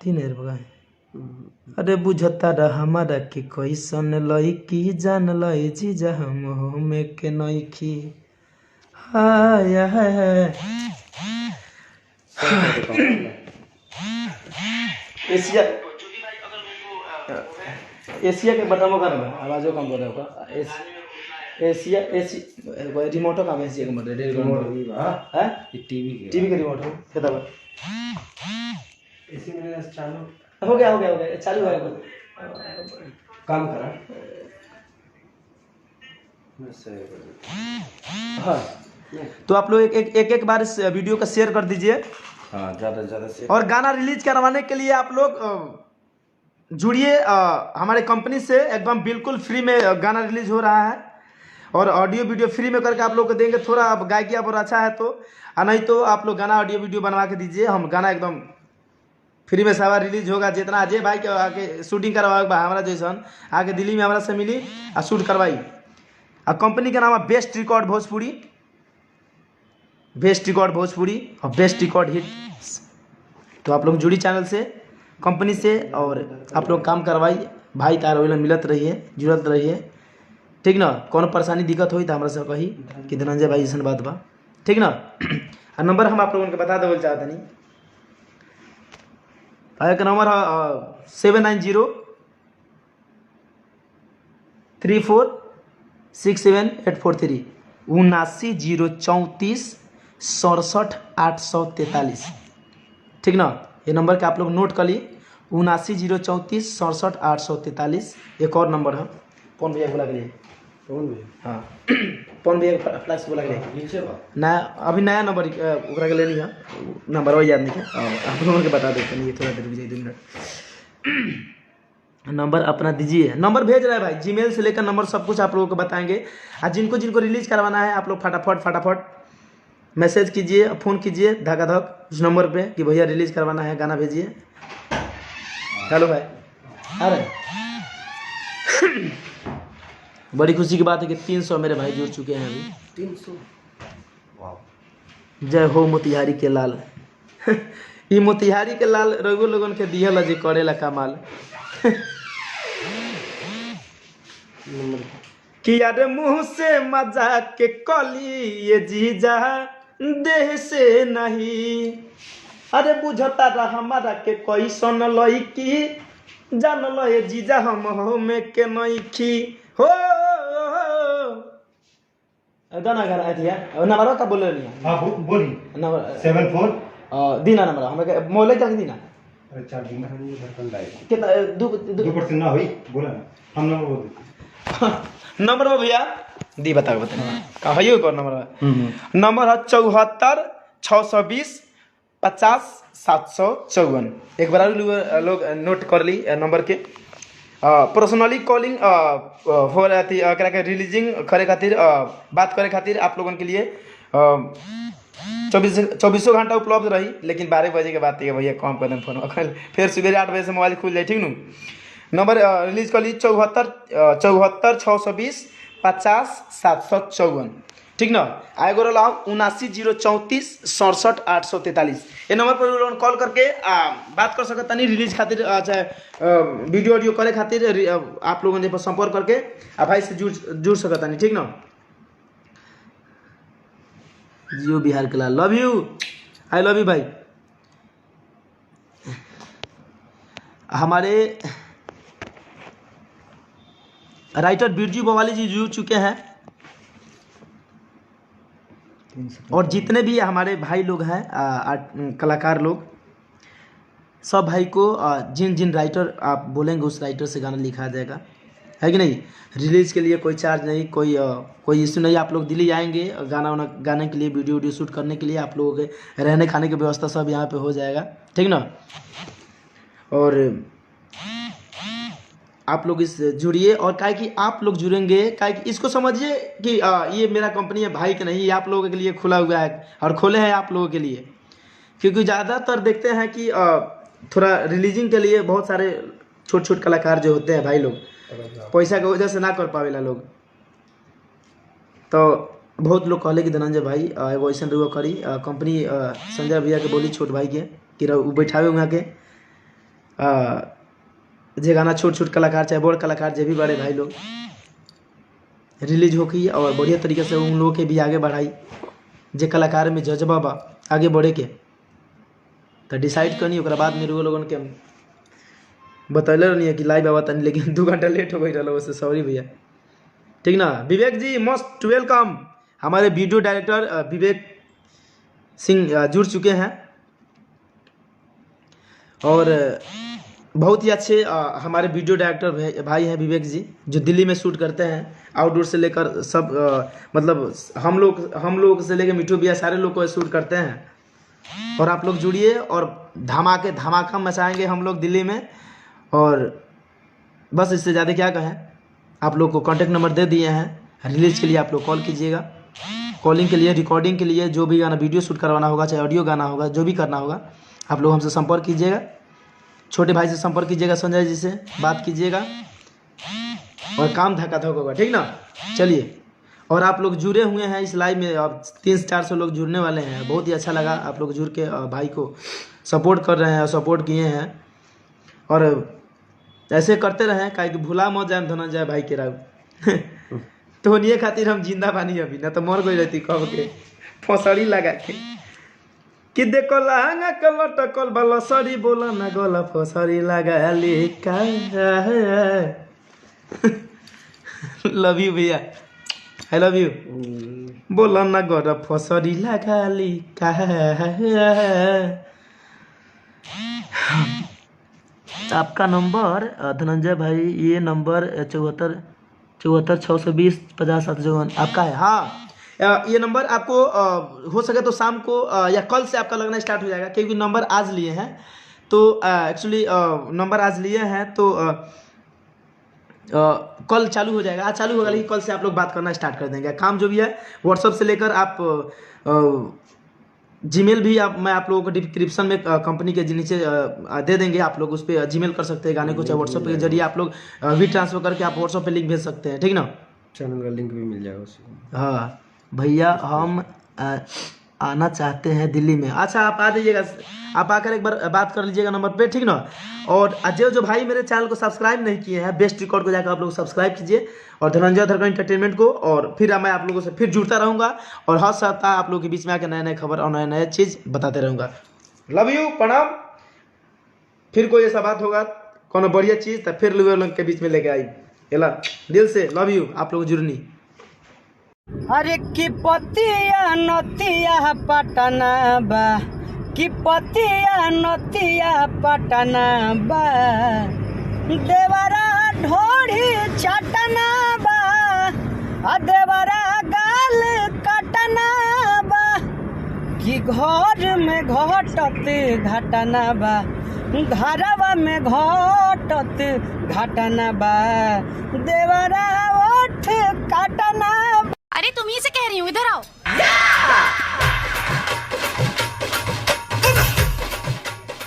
3000 बगा। अरे बुझता रहा हमारा कि कैसन लईकी, जान लई जीजा हम में के नईखी, हाय हाय। एशिया के बटन का ना आवाज़ों कम बोल रहा होगा एशिया रिमोटो का एशिया का बटन है टीवी का रिमोट हो कितना इसी में चालू हो गया चालू है काम करा हाँ तो आप लोग एक बार इस वीडियो का शेयर कर दीजिए। हाँ ज़्यादा से ज़्यादा शेयर। और गाना रिलीज करवाने के लिए आप लोग जुड़िए हमारे कंपनी से, एकदम बिल्कुल फ्री में गाना रिलीज हो रहा है और ऑडियो वीडियो फ्री में करके आप लोग को देंगे। थोड़ा अब गायकी और अच्छा है तो, नहीं तो आप लोग गाना ऑडियो वीडियो बनवा के दीजिए, हम गाना एकदम फ्री में सारा रिलीज होगा। जितना अजय भाई के आके शूटिंग करवाएगा हमारा जैसन आके दिल्ली में हमारा से मिली और शूट करवाई। और कंपनी का नाम है best record Bhojpuri, best record Bhojpuri और बेस्ट रिकॉर्ड हिट। तो आप लोग जुड़ी चैनल से, कंपनी से, और आप लोग काम करवाइए। भाई तार वही मिलत रहिए, जुड़त रहिए, ठीक ना। कौन परेशानी दिक्कत हुई तो हमारा से कही कि धनंजय भाई ऐसा बात बा, ठीक ना। और नंबर हम आप लोगों को बता देवल चाहते नहीं, एक नंबर है 7903467843 7904367843, ठीक ना। ये नंबर के आप लोग नोट कर लिए 7903467843। एक और नंबर है कौन भैया बोला के लिए, हाँ कौन भैया फ्लैक्स बोला के लिए नया, अभी नया नंबर ओकरा के लेनी है, नंबर वही याद नहीं है, आप लोगों को बता देते नहीं, थोड़ा देर रुक जाइए 2 मिनट। नंबर अपना दीजिए, नंबर भेज रहा है भाई, जीमेल से लेकर नंबर सब कुछ आप लोगों को बताएंगे। और जिनको रिलीज करवाना है आप लोग फटाफट मैसेज कीजिए, फ़ोन कीजिए धक उस नंबर पे कि भैया रिलीज करवाना है, गाना भेजिए। हेलो भाई, अरे बड़ी खुशी की बात है कि 300 मेरे भाई जुड़ चुके हैं अभी। 300 जय हो मोतिहारी के लाल। ये मोतिहारी के लाल रघु लोगन के दिहल जी करेला कमाल। कि यार मुंह से मजाक के कली ये जीजा देह से नहीं, अरे बुझता रहा हमारा के कोई सन लईकी, जान लो ये जीजा हम हो में के नईखी हो। गाना दिया नंबर का बोल रही है, हाँ बोली नंबर 74 दीना नंबर हमें मोबाइल क्या दीना कितना 2% ना हुई बोला ना, हम नंबर बोल देते नंबर में भैया दी बता कहा है कौन नंबर है? नंबर है 74 620 50 754। एक बार लोग नोट कर ली नंबर के। पर्सनली कॉलिंग हो रही थी रिलीजिंग करे खातिर, बात करे खातिर आप लोगों के लिए 24 घंटा उपलब्ध रही, लेकिन 12 बजे के बाद भैया कम कर दें फोन, फिर सुबह 8 बजे से मोबाइल खुल जाए, ठीक नू। नंबर रिलीज कर ली 74 620 50 754, ठीक ना। आएगो लाओ 79 034 67 843। ये नंबर पर कॉल करके बात कर सकते नहीं, रिलीज खातिर चाहे वीडियो ऑडियो करे खातिर आप लोगों ने संपर्क करके भाई से जुड़ सकता नहीं, ठीक ना। जियो बिहार के लाल, love you, I love you भाई। हमारे राइटर बिरजू बवाली जी जुड़ चुके हैं, और जितने भी हमारे भाई लोग हैं कलाकार लोग, सब भाई को जिन राइटर आप बोलेंगे उस राइटर से गाना लिखा जाएगा, है कि नहीं। रिलीज के लिए कोई चार्ज नहीं, कोई इश्यू नहीं। आप लोग दिल्ली आएंगे गाने के लिए, वीडियो शूट करने के लिए आप लोगों के रहने खाने की व्यवस्था सब यहाँ पे हो जाएगा, ठीक ना। और आप लोग इस जुड़िए, और काहे कि आप लोग जुड़ेंगे, काहे कि इसको समझिए कि ये मेरा कंपनी है भाई के नहीं, ये आप लोगों के लिए खुला हुआ है और खोले हैं आप लोगों के लिए। क्योंकि ज़्यादातर देखते हैं कि थोड़ा रिलीजिंग के लिए बहुत सारे छोटे कलाकार जो होते हैं भाई लोग, पैसा की वजह से ना कर पावेला लोग। तो बहुत लोग कहले कि धनंजय भाई एगो ऐसा रुआ करी, कंपनी संजय भैया के बोली छोट भाई के कि बैठावे वहाँ के जे गाना छोट कलाकार चाहे बड़ कलाकार जे भी बड़े भाई लोग रिलीज होकी, और बढ़िया तरीके से उन लोगों के भी आगे बढ़ाई। जे कलाकार में जज्बा बा आगे बढ़े के तो डिसाइड करनी, ओकरा बाद में लोगन के बतैले नहीं है कि लाइव आवा तनी, लेकिन 2 घंटा लेट हो गई रहा, वैसे सॉरी भैया, ठीक ना। विवेक जी मोस्ट वेलकम, हमारे वीडियो डायरेक्टर विवेक सिंह जुड़ चुके हैं और बहुत ही अच्छे हमारे वीडियो डायरेक्टर भाई हैं विवेक जी, जो दिल्ली में शूट करते हैं, आउटडोर से लेकर सब मतलब हम लोग से लेकर मिठू भैया सारे लोग को शूट करते हैं। और आप लोग जुड़िए और धमाका मचाएंगे हम लोग दिल्ली में। और बस इससे ज़्यादा क्या कहें, आप लोग को कॉन्टैक्ट नंबर दे दिए हैं, रिलीज के लिए आप लोग कॉल कीजिएगा, कॉलिंग के लिए, रिकॉर्डिंग के लिए, जो भी गाना वीडियो शूट करवाना होगा, चाहे ऑडियो गाना होगा, जो भी करना होगा आप लोग हमसे संपर्क कीजिएगा। छोटे भाई से संपर्क कीजिएगा, संजय जी से बात कीजिएगा और काम धक्का होगा, ठीक ना। चलिए, और आप लोग जुड़े हुए हैं इस लाइव में, अब 300-400 लोग जुड़ने वाले हैं, बहुत ही अच्छा लगा आप लोग जुड़ के भाई को सपोर्ट कर रहे हैं और सपोर्ट किए हैं। और ऐसे करते रहें, काहे कि भुला मत जाए धनंजय भाई के राव तो उन्हीं खातिर हम जिंदा बानी, अभी ना तो मर गई रहती कब के फसड़ी लगा के कि देखो लहंगा कलर टकल वाला सरी बोला ना गला फसरी लगा ले का लव यू भैया, आई लव यू। बोला ना गला फसरी लगा ले का। आपका नंबर धनंजय भाई, ये नंबर 74 620 50 754 आपका है। हाँ, ये नंबर आपको हो सके तो शाम को या कल से आपका लगना स्टार्ट हो जाएगा, क्योंकि नंबर आज लिए हैं तो एक्चुअली नंबर आज लिए हैं तो कल चालू हो जाएगा। आज चालू होगा, लेकिन कल से आप लोग बात करना स्टार्ट कर देंगे। काम जो भी है व्हाट्सअप से लेकर आप जीमेल भी मैं आप लोगों को डिस्क्रिप्शन में कंपनी के नीचे दे देंगे, आप लोग उस पर जीमेल कर सकते हैं गाने को, चाहे व्हाट्सअप के जरिए आप लोग वी ट्रांसफर करके आप व्हाट्सअप पे लिंक भेज सकते हैं, ठीक ना। चैनल का लिंक भी मिल जाएगा उसमें। हाँ भैया, हम आना चाहते हैं दिल्ली में। अच्छा, आप आ जाइएगा, आप आकर एक बार बात कर लीजिएगा नंबर पे, ठीक ना। और जो भाई मेरे चैनल को सब्सक्राइब नहीं किए हैं, बेस्ट रिकॉर्ड को जाकर आप लोग सब्सक्राइब कीजिए और धनंजय धरकर एंटरटेनमेंट को। और फिर मैं आप लोगों से फिर जुड़ता रहूँगा और हर सप्ताह आप लोगों के बीच में आकर नए नए खबर और नए नए चीज़ बताते रहूँगा। लव यू, प्रणाम। फिर कोई ऐसा बात होगा कोनो बढ़िया चीज़ तो फिर लोग के बीच में लेके आई, एला दिल से लव यू। आप लोग जुड़नी। अरे कि पतिया नतिया पटना बा, कि पतिया नतिया पटना बा, देवरा ढोढ़ी चटना बा, आ देवरा गाल कटना बा, कि घर में घटत घटना बा, घरवा में घटत घटना बा, देवरा ओठ काटना। अरे तुम ही से कह रही हूँ, इधर आओ।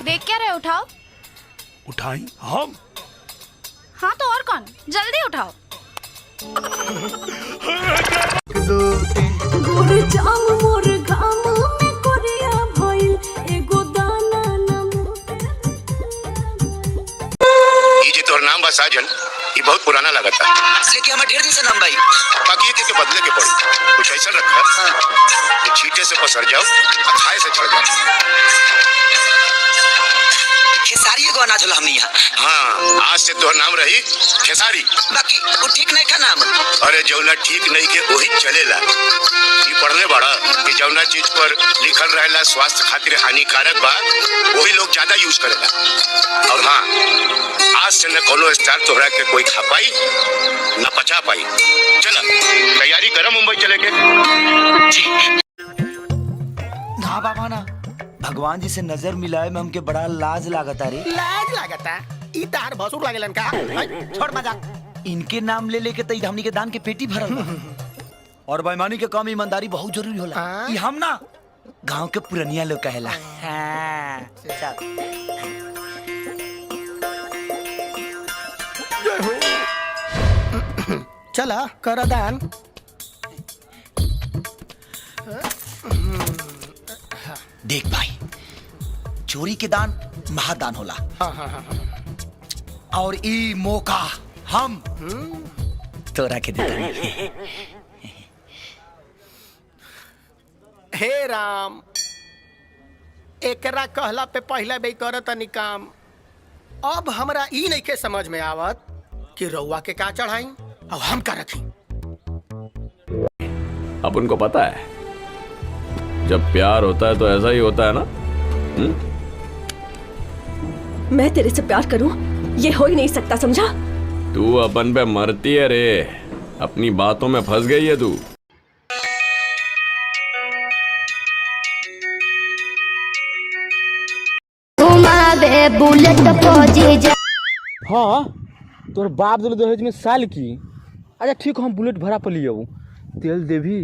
देख क्या रहे, उठाओ। उठाई हम? हाँ तो और कौन, जल्दी उठाओ। तोर नाम बा साजन, ये बहुत पुराना लगा था, इसलिए कि हमें ढेर दिन से नाम भाई बाकी ये के बदले के पड़े कुछ ऐसा रखा कि छींटे से पसर जाओ, खाए से चढ़ जाओ। खेसारी एगो अनाज होला हमनी यहाँ। हाँ, आज से तोहर नाम रही खेसारी। बाकी वो ठीक नहीं का नाम। अरे जौना ठीक नहीं के वही चलेला। ये पढ़ले बड़ा कि जौना चीज पर लिखल रहेला स्वास्थ्य खातिर हानिकारक बा, वही लोग ज्यादा यूज करेला। और हाँ, आज से न कोनो स्टार तोहरा के कोई खा पाई न पचा पाई। चला तैयारी करो मुंबई चले के। ना बाबा ना, भगवान जी से नजर मिलाए में हमके बड़ा लाज लागता रे। लाज लागता? ई तार भसुर लागेलन का? छोड़ मजाक। इनके नाम ले लेके तई हमनी के दान के पेटी भरल बा। और बेईमानी के काम ईमानदारी बहुत जरूरी होला। ई हम ना, गांव के पुरनिया लोग कहेला। हां चल चला कर दान। देख भाई, चोरी के दान महादान होला। और ई मौका हम तोरा के देता। हे राम, एकरा कहला पे पहला बे करत नि काम, अब हमरा ई नहीं के समझ में आवत कि रउआ के का चढ़ाई अब हम का रखी। अब उनको पता है जब प्यार होता है तो ऐसा ही होता है ना। मैं तेरे से प्यार करूं ये हो ही नहीं सकता, समझा? तू अपन पे मरती है रे, अपनी बातों में फंस गई है तू। बुलेट फौजी जा। हाँ तोर बाप दिल दहेज में साल की। अच्छा ठीक हम बुलेट भरा पर लिए तेल देवी।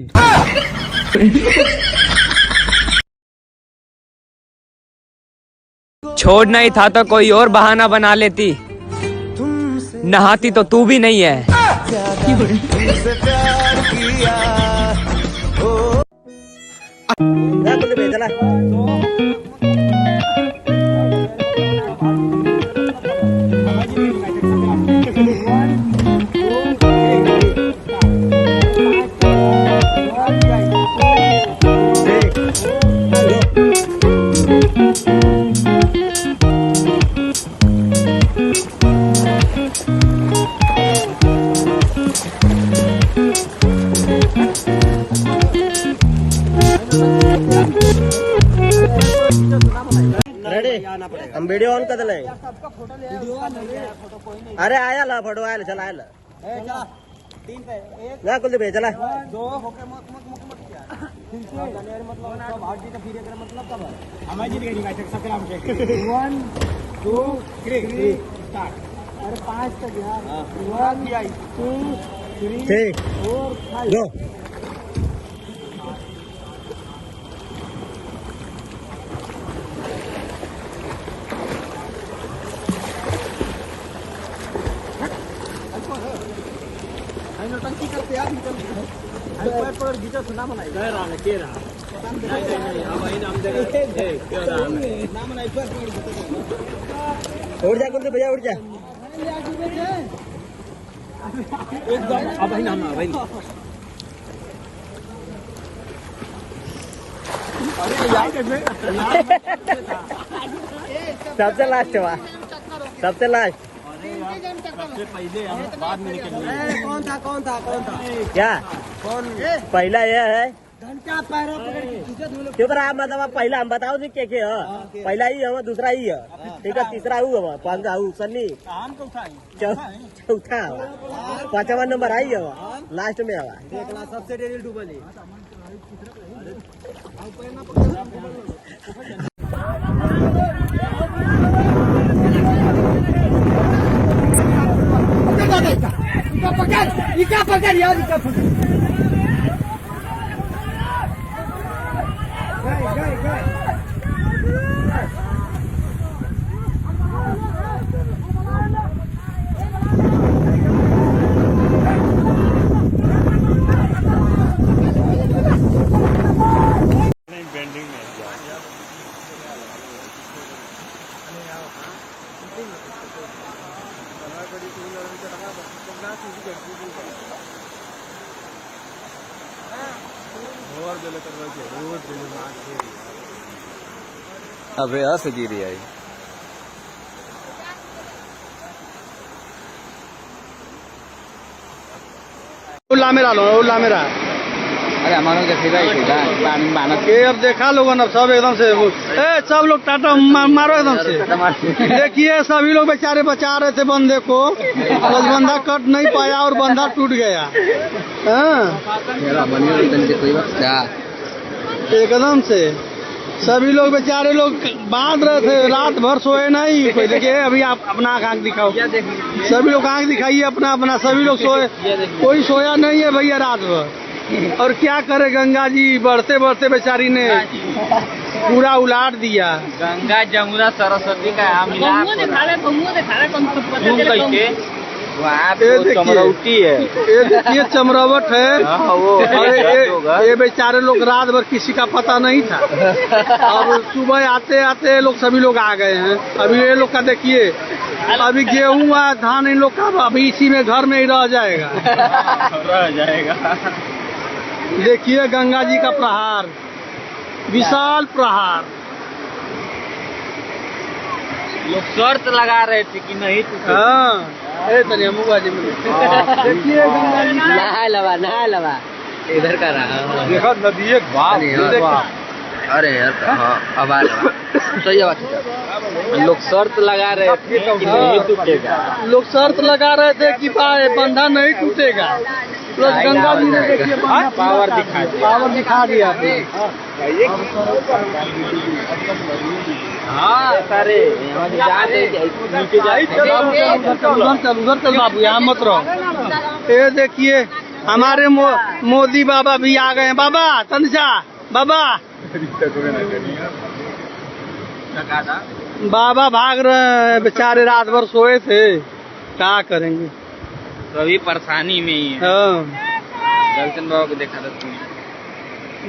छोड़ना ही था तो कोई और बहाना बना लेती, नहाती तो तू भी नहीं है। हम वीडियो ऑन कर दे। अरे आया ला फोटो आया चला आया ना कुलदीप भाई चला दो होके वन टू थ्री स्टार्ट। अरे 5 तक यार 1 2 3 4 5 नौटंकी करते यार पर घीचा सुना बनाई गए रहा के रहा उड़ जा कुलदीप भैया उड़ जा एकदम। अब भाई नाम भाई सबसे लास्ट हुआ, सबसे लास्ट सबसे पहले बाद में निकल। कौन था क्या कौन पहला ये है क्यों आप मतलब पहला हम बताओ जी के है पहला ही है दूसरा ही है ठीक है तीसरा हूँ पांचवा हूँ सन्नी चौथा पांचवा नंबर आई है लास्ट में हवा सबसे डेरी डूबल पकड़ यार अबे हंस गिरी आई उल्ला मेरा लो उल्ला मेरा। अरे हमारा के अब देखा लोगों ने सब एकदम से सब लोग टाटा मारो एकदम से। देखिए सभी लोग बेचारे बचा रहे थे बंदे को, बस बंदा कट नहीं पाया और बंदा टूट गया। एकदम से सभी लोग बेचारे लोग बांध रहे थे, रात भर सोए नहीं। कोई देखिए अभी आप अपना आंख दिखाओ, सभी लोग आंख दिखाइए अपना अपना। सभी लोग सोए, कोई सोया नहीं है भैया रात भर। और क्या करे गंगा जी बढ़ते बढ़ते बेचारी ने पूरा उलाट दिया। गंगा जमुना सरस्वती का चमरौटी है, ये चमरावट है। और ये बेचारे लोग रात भर किसी का पता नहीं था। अब सुबह आते आते लोग सभी लोग आ गए हैं। अभी ये लोग का देखिए, अभी गेहूँ धान इन लोग का अभी इसी में घर में ही रह जाएगा। देखिए गंगा जी का प्रहार, विशाल प्रहार। लोग शर्त लगा रहे थे कि नहीं टूटेगा। हाँ ए तनिया मुआ जी में देखिए गंगा जी नहा लवा इधर का रहा देखो नदी एक बात अरे यार हाँ अब आ रहा सही बात है। लोग शर्त लगा रहे थे कि नहीं टूटेगा। लोग शर्त लगा रहे थे कि बंधा नहीं टूटेगा। प्लस गंगा जी ने देखिए पावर दिखा दिया हाँ सारे उधर चल बाबू यहाँ मत रहो। ये देखिए हमारे मोदी बाबा भी आ गए हैं। बाबा तनिषा बाबा बाबा भाग रहे हैं बेचारे, रात भर सोए थे, क्या करेंगे, सभी परेशानी में ही है। हाँ दर्शन बाबा को देखा था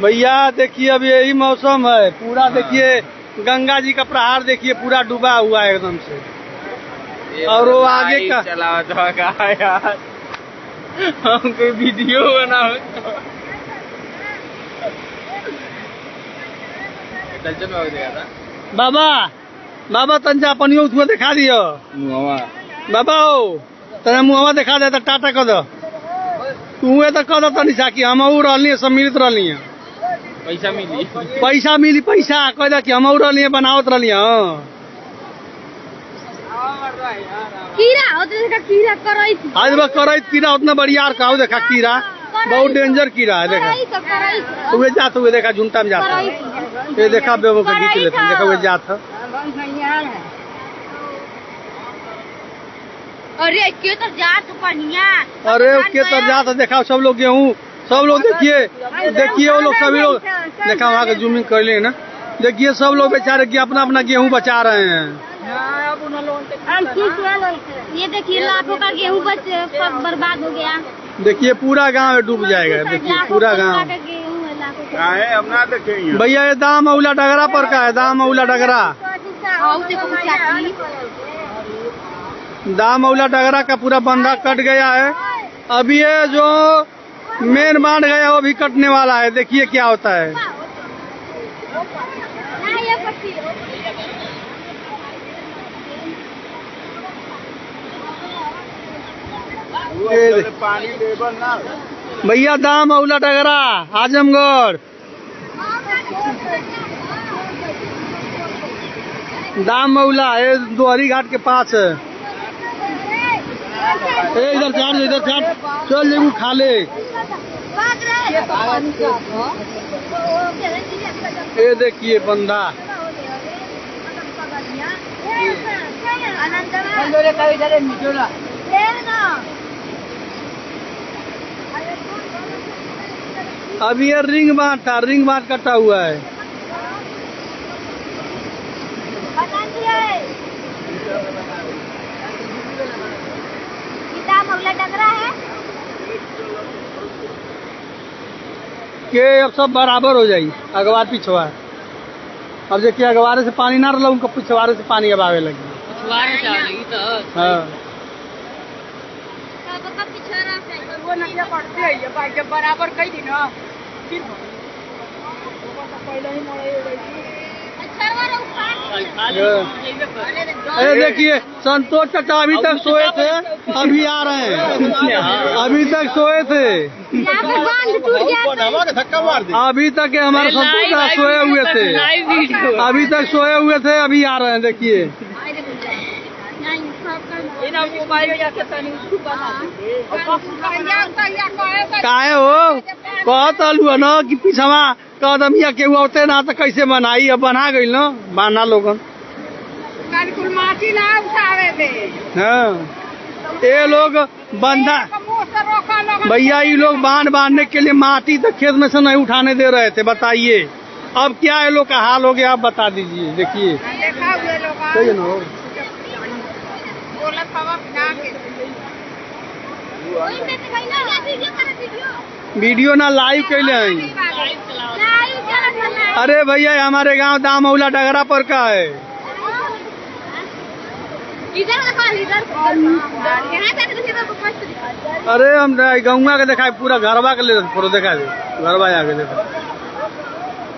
भैया। देखिए अब यही मौसम है पूरा। देखिए गंगा जी का प्रहार देखिए पूरा डूबा हुआ है एकदम से। और वो आगे का चला यार हमको वीडियो बनाओ। दर्शन बाबा देखा था। बाबा तंजा पनियो उसको दिखा दियो बाबा हो तना मुहवा दिखा दे टाटा कर दो तू तो कह दो तनिषा कि हम रही सम्मिलित रही पैसा मिली पैसा कह दे कि हम रही बनावत रही। आज बस करैत कीड़ा उतना बढ़िया और कहो देखा कीड़ा बहुत डेंजर कीड़ा है। देखा वे जात हुए देखा झुंटा में जाता ये देखा बेबो के गीत लेते देखा वे जात अरे के तो जात देखा सब लोग गेहूँ सब लोग देखिए वो लोग सभी लोग देखा वहाँ के जूमिंग कर ले ना। देखिए सब लोग बेचारे की अपना अपना गेहूँ बचा रहे हैं। ये देखिए लाखों का गेहूँ बर्बाद हो गया। देखिए पूरा गांव डूब जाएगा। देखिए पूरा गांव भैया ये दाम औला डगरा पर का है। दाम औला डगरा का पूरा बंधा कट गया है। अभी ये जो मेन बांध गया वो भी कटने वाला है। देखिए क्या होता है। भैया दाम औला डगरा आजमगढ़ दाम मौला है दोहरी घाट के पास है। इधर चल लेबू खा ले। ये देखिए बंदा अभी ये रिंग बांध कटा हुआ है। के अब सब बराबर हो जाई अगवार पिछवार। अब देखिए अगवारे से पानी ना रहा उनको पिछवारे से पानी अब आवे लगी। हाँ बराबर कई दिन देखिए संतोष चाचा अभी तक सोए थे अभी आ रहे हैं। अभी तक सोए थे अभी तक हमारे संतोष चाचा सोए हुए थे। अभी तक सोए हुए थे अभी आ रहे हैं। देखिए काहे हो कहत अलू न कि पिछवा कदमिया के औते ना तो कैसे बनाई। अब बना गई न बाना लोगन। हाँ ये लोग बंधा भैया ये लोग बांधने के लिए माटी तक खेत में से नहीं उठाने दे रहे थे। बताइए अब क्या है लोग का हाल हो गया आप बता दीजिए। देखिए सही है ना। वीडियो ना लाइव कैले हैं। अरे भैया हमारे गांव दाम औला डगरा पर का है। अरे हम गौवा के देखा पूरा घरवा के ले फोटो देखा दे घरवा आके देखा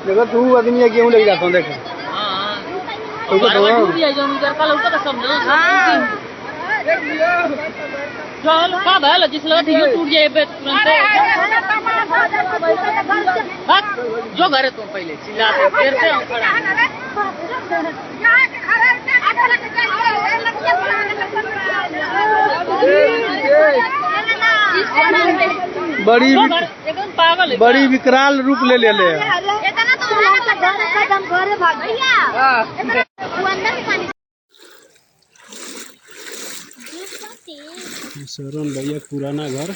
देखो तू आदमी गेहूँ लेके जाता हूँ। देखो चल का भल जिस लगा थी टूट जाए तुरंत जो घरे तुम पहले चिल्लाते देर से हम खड़ा एकदम पागल है बड़ी विकराल रूप ले ले शरण भैया पुराना घर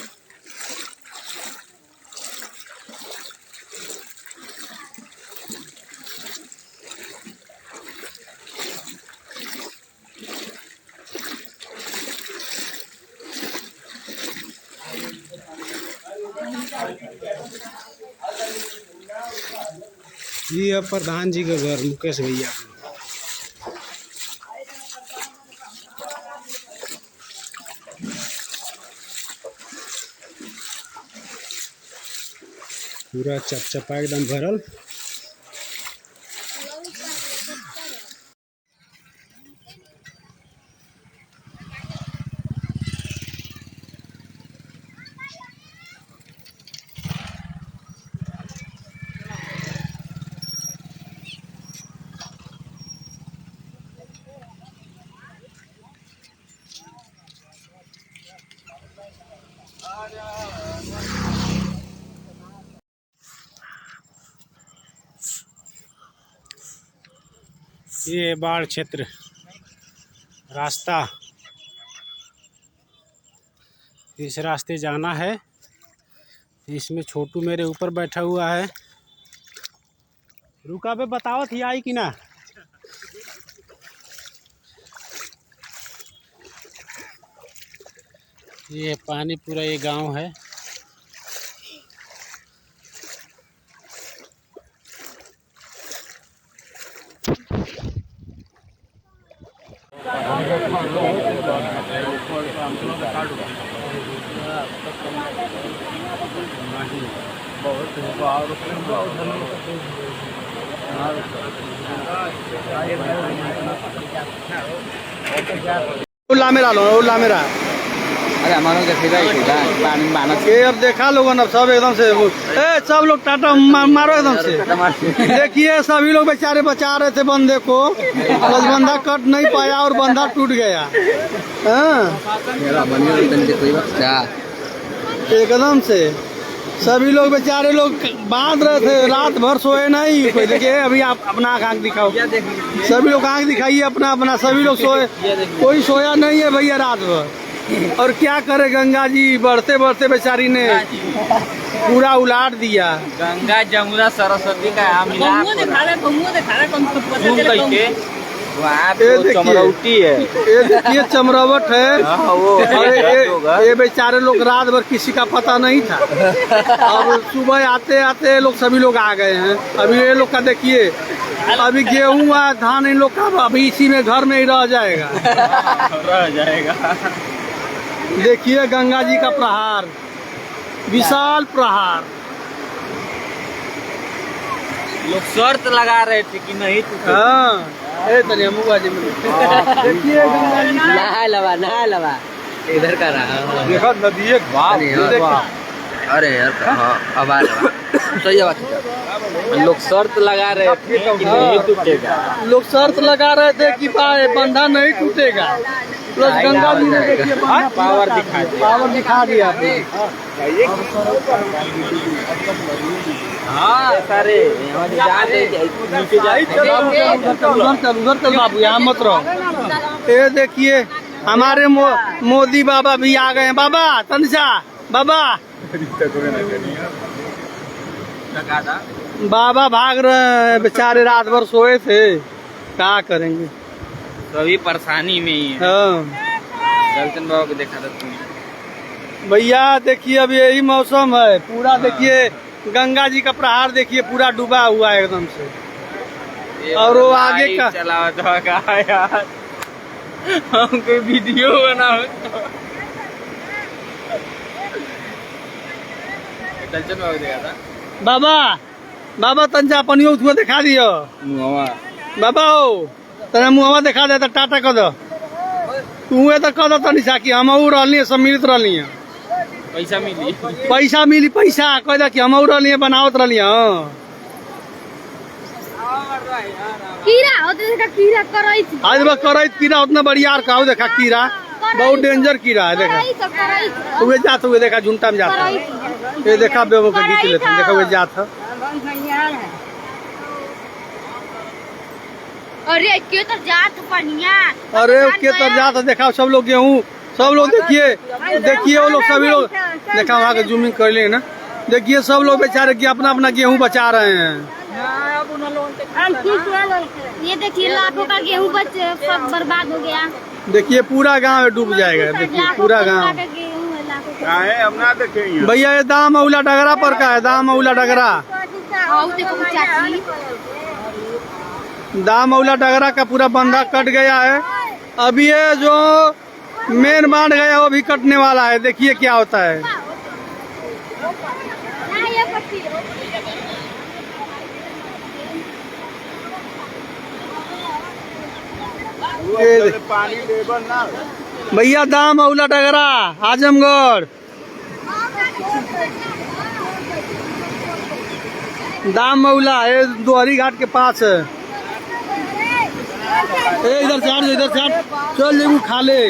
ये है प्रधान जी का घर मुकेश भैया पूरा चपचपा एकदम भरल। ये बाढ़ क्षेत्र रास्ता, इस रास्ते जाना है। इसमें छोटू मेरे ऊपर बैठा हुआ है। रुका बे बताओ थी आई कि ना। ये पानी पूरा ये गांव है। उल्ला मेरा लो उल्ला मेरा। अरे हमारा देखा ही पानी माना ये अब देखा लोगों अब सब एकदम से सब लोग टाटा मारो एकदम से। देखिए सभी लोग बेचारे बचा रहे थे बंदे को, बस बंदा कट नहीं पाया और बंदा टूट गया। एकदम से सभी लोग बेचारे लोग बांध रहे थे, रात भर सोए नहीं कोई। देखिए अभी आप अपना आँख दिखाओ, सभी लोग आँख दिखाइए अपना अपना। सभी लोग सोए, कोई सोया नहीं है भैया रात भर। और क्या करे गंगा जी बढ़ते बढ़ते बेचारी ने पूरा उलाट दिया। गंगा जमुना सरस्वती का चमरौटी है, ये चमरावट है। ये बेचारे लोग रात भर किसी का पता नहीं था। अब सुबह आते आते लोग सभी लोग आ गए हैं। अभी ये लोग का देखिए, अभी गेहूँ धान इन लोग का अभी इसी में घर में ही रह जाएगा। देखिए गंगा जी का प्रहार, विशाल प्रहार। लोग शर्त लगा रहे थे कि नहीं तू। हाँ देखिए गंगा जी नहा लवा इधर का रहा। देखो नदी एक बात। अरे यार अब आ रहा सही बात है। लोग शर्त लगा रहे थे कि नहीं टूटेगा। लोग शर्त लगा रहे थे कि बंधा नहीं टूटेगा। प्लस गंगा जी ने देखिए पावर दिखा दिया। हाँ सारे उधर चल बाबू, यहाँ मत रहो। ये देखिए हमारे मोदी बाबा भी आ गए हैं। बाबा तनिषा बाबा बाबा भाग रहे हैं बेचारे, रात भर सोए थे, क्या करेंगे। सभी परेशानी में ही है। दर्शन बाबा को देखा था तुमने भैया। देखिए अब यही मौसम है पूरा। देखिए गंगा जी का प्रहार देखिए पूरा डूबा हुआ है एकदम से। और वो आगे का चला था यार, हमको वीडियो बनाओ। दर्शन बाबा देखा था। बाबा बाबा तंजा पनियो उसको दिखा दियो बाबा। हो तेरे मुहवा दिखा दे तो टाटा कर दो तू तो कह दो तनी सा कि हम रही सम्मिलित रही पैसा मिली पैसा कह दे कि हम रही बनावत रही कीड़ा होते देखा कीड़ा करैत आज बस करैत कीड़ा उतना बढ़िया और कहू देखा कीड़ा बहुत डेंजर कीड़ा है देखा वे जात हुए देखा झुंटा में जाता ये देखा बेबो के खींच लेते देखा वे जात अरे के तो जात पनिया अरे के तो जात देखा सब लोग गेहूँ सब लोग देखिए वो लोग सभी लोग देखा वहाँ के जूमिंग कर ले ना देखिए सब लोग बेचारे कि अपना अपना गेहूँ बचा रहे हैं ये देखिए लाखों का गेहूँ सब बर्बाद हो गया देखिए पूरा गांव डूब जाएगा देखिए पूरा गांव भैया ये दाम मौला डगरा पर का है दाम मौला डगरा दाम मौला डगरा का पूरा बंधा कट गया है अभी ये जो मेन बांध गया वो भी कटने वाला है देखिए क्या होता है भैया दाम मौला डगरा आजमगढ़ दाम मौला है दोहरी घाट के पास है इधर से चल जेबू खा ले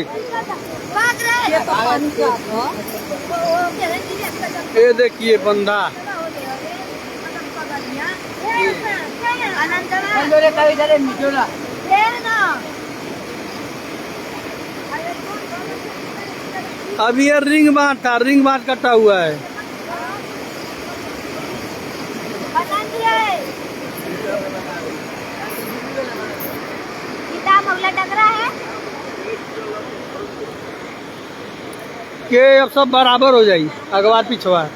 ये देखिए बंदा अभी ये रिंग बांध था रिंग बांध कटा हुआ है के अब सब बराबर हो जाये अगवार पिछवार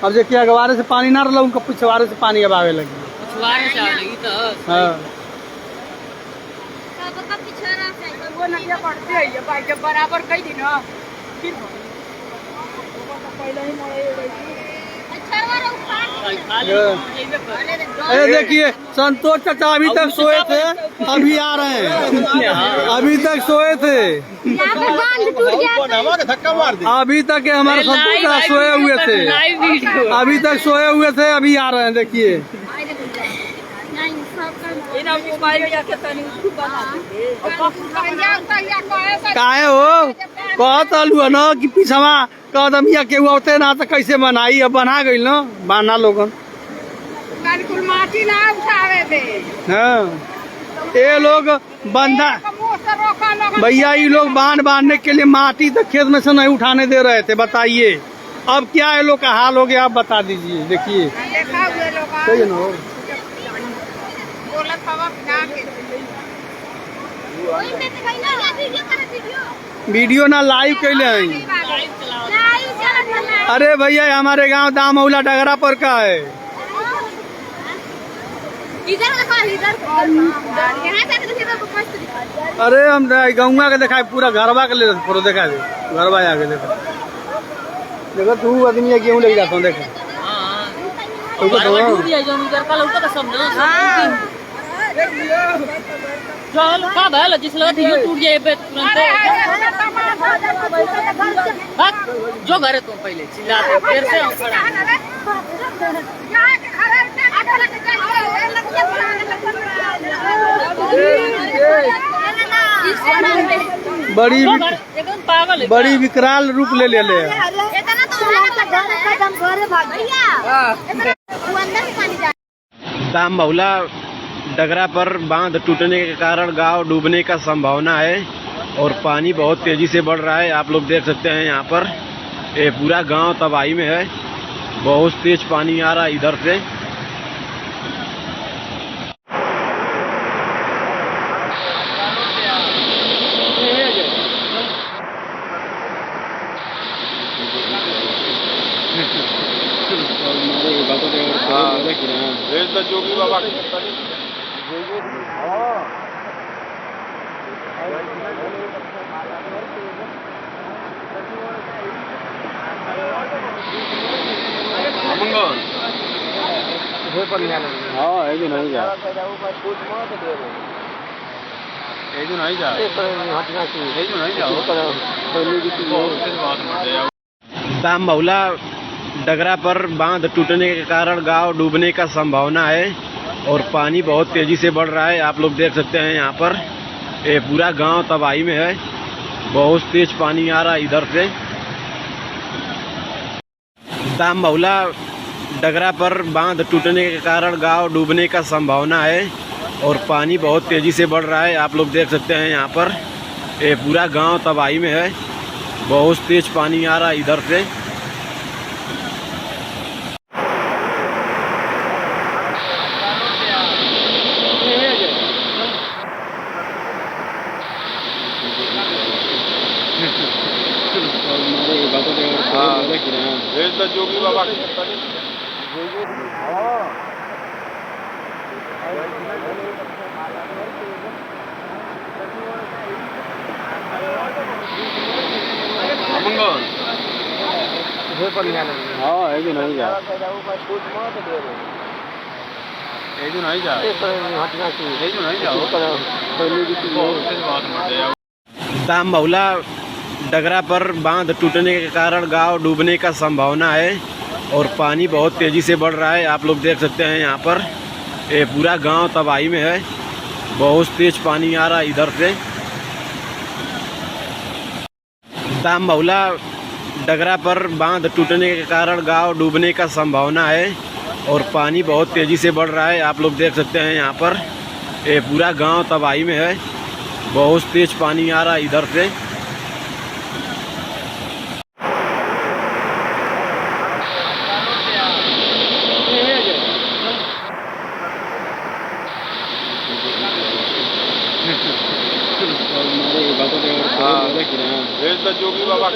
अब देखिए अगवारे से पानी ना रहा उनको पिछवारे से पानी अब आवे लगी बराबर कई दिन देखिए संतोष चाचा अभी तक सोए थे अभी आ रहे हैं अभी तक सोए थे अभी तक हमारे संतोष चाचा सोए हुए थे अभी तक सोए हुए थे अभी आ रहे हैं देखिए काहे हो कहत अलू न कि पिछवा कदमिया के होते ना तो कैसे बनाई अब बना गई ना बाना लोगन माटी ना उठावे दे हाँ ये लोग बंधा भैया ये लोग बांधने के लिए माटी तक खेत में से नहीं उठाने दे रहे थे बताइए अब क्या है लोग का हाल हो गया आप बता दीजिए देखिए सही ना वीडियो ना लाइव कैले हैं अरे भैया हमारे गांव दामौला डगरा पर का है अरे हम गौवा के देखा पूरा घरवा के ले फोटो देखा दे घरवा आगे देखा देखो तू आदमी गेहूँ ले जाता हूँ देखा चल का भल जिस लगा थी टूट जाए बे तुरंत जो घरे तुम पहले चिल्लाते फिर से हम बड़ी विकराल रूप ले ले दाम मौला डगरा पर बांध टूटने के कारण गांव डूबने का संभावना है और पानी बहुत तेजी से बढ़ रहा है। आप लोग देख सकते हैं यहाँ पर ये पूरा गांव तबाही में है, बहुत तेज पानी आ रहा है इधर से। जोगी बाबा हाँ है कि नहीं दाम बहुला डगरा पर बांध टूटने के कारण गांव डूबने का संभावना है और पानी बहुत तेजी से बढ़ रहा है। आप लोग देख सकते हैं यहाँ पर ये पूरा गांव तबाही में है। बहुत तेज पानी आ रहा है इधर से। दाम बहुला डगरा पर बांध टूटने के कारण गांव डूबने का संभावना है और पानी बहुत तेजी से बढ़ रहा है। आप लोग देख सकते हैं यहाँ पर ये पूरा गांव तबाही में है। बहुत तेज पानी आ रहा है इधर से। जोगी बाबा दाम बहुला डगरा पर बांध टूटने के कारण गांव डूबने का संभावना है और पानी बहुत तेजी से बढ़ रहा है। आप लोग देख सकते हैं यहाँ पर ये पूरा गांव तबाही में है। बहुत तेज पानी आ रहा है इधर से। दाम बहुला डगरा पर बांध टूटने के कारण गांव डूबने का संभावना है और पानी बहुत तेजी से बढ़ रहा है। आप लोग देख सकते हैं यहाँ पर ये पूरा गांव तबाही में है। बहुत तेज पानी आ रहा है इधर से। जोगी बाबा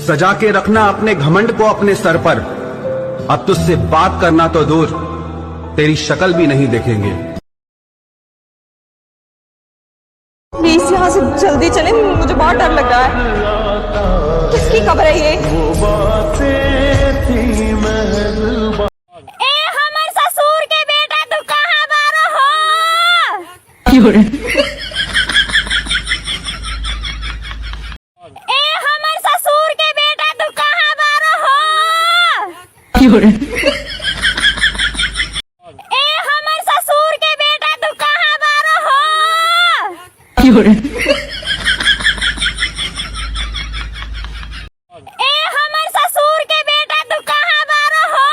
सजा के रखना अपने घमंड को अपने सर पर। अब तुझसे बात करना तो दूर, तेरी शक्ल भी नहीं देखेंगे। प्लीज यहाँ से जल्दी चले, मुझे बहुत डर लग रहा है। किसकी खबर है ये? ए हमर ससुर के बेटा तू कहाँ बारो हो? ए हमर ससुर के बेटा तू कहाँ बारो हो? ए हमर ससुर के बेटा तू कहाँ बारो हो? ए हमर ससुर के बेटा तू कहाँ बारो हो?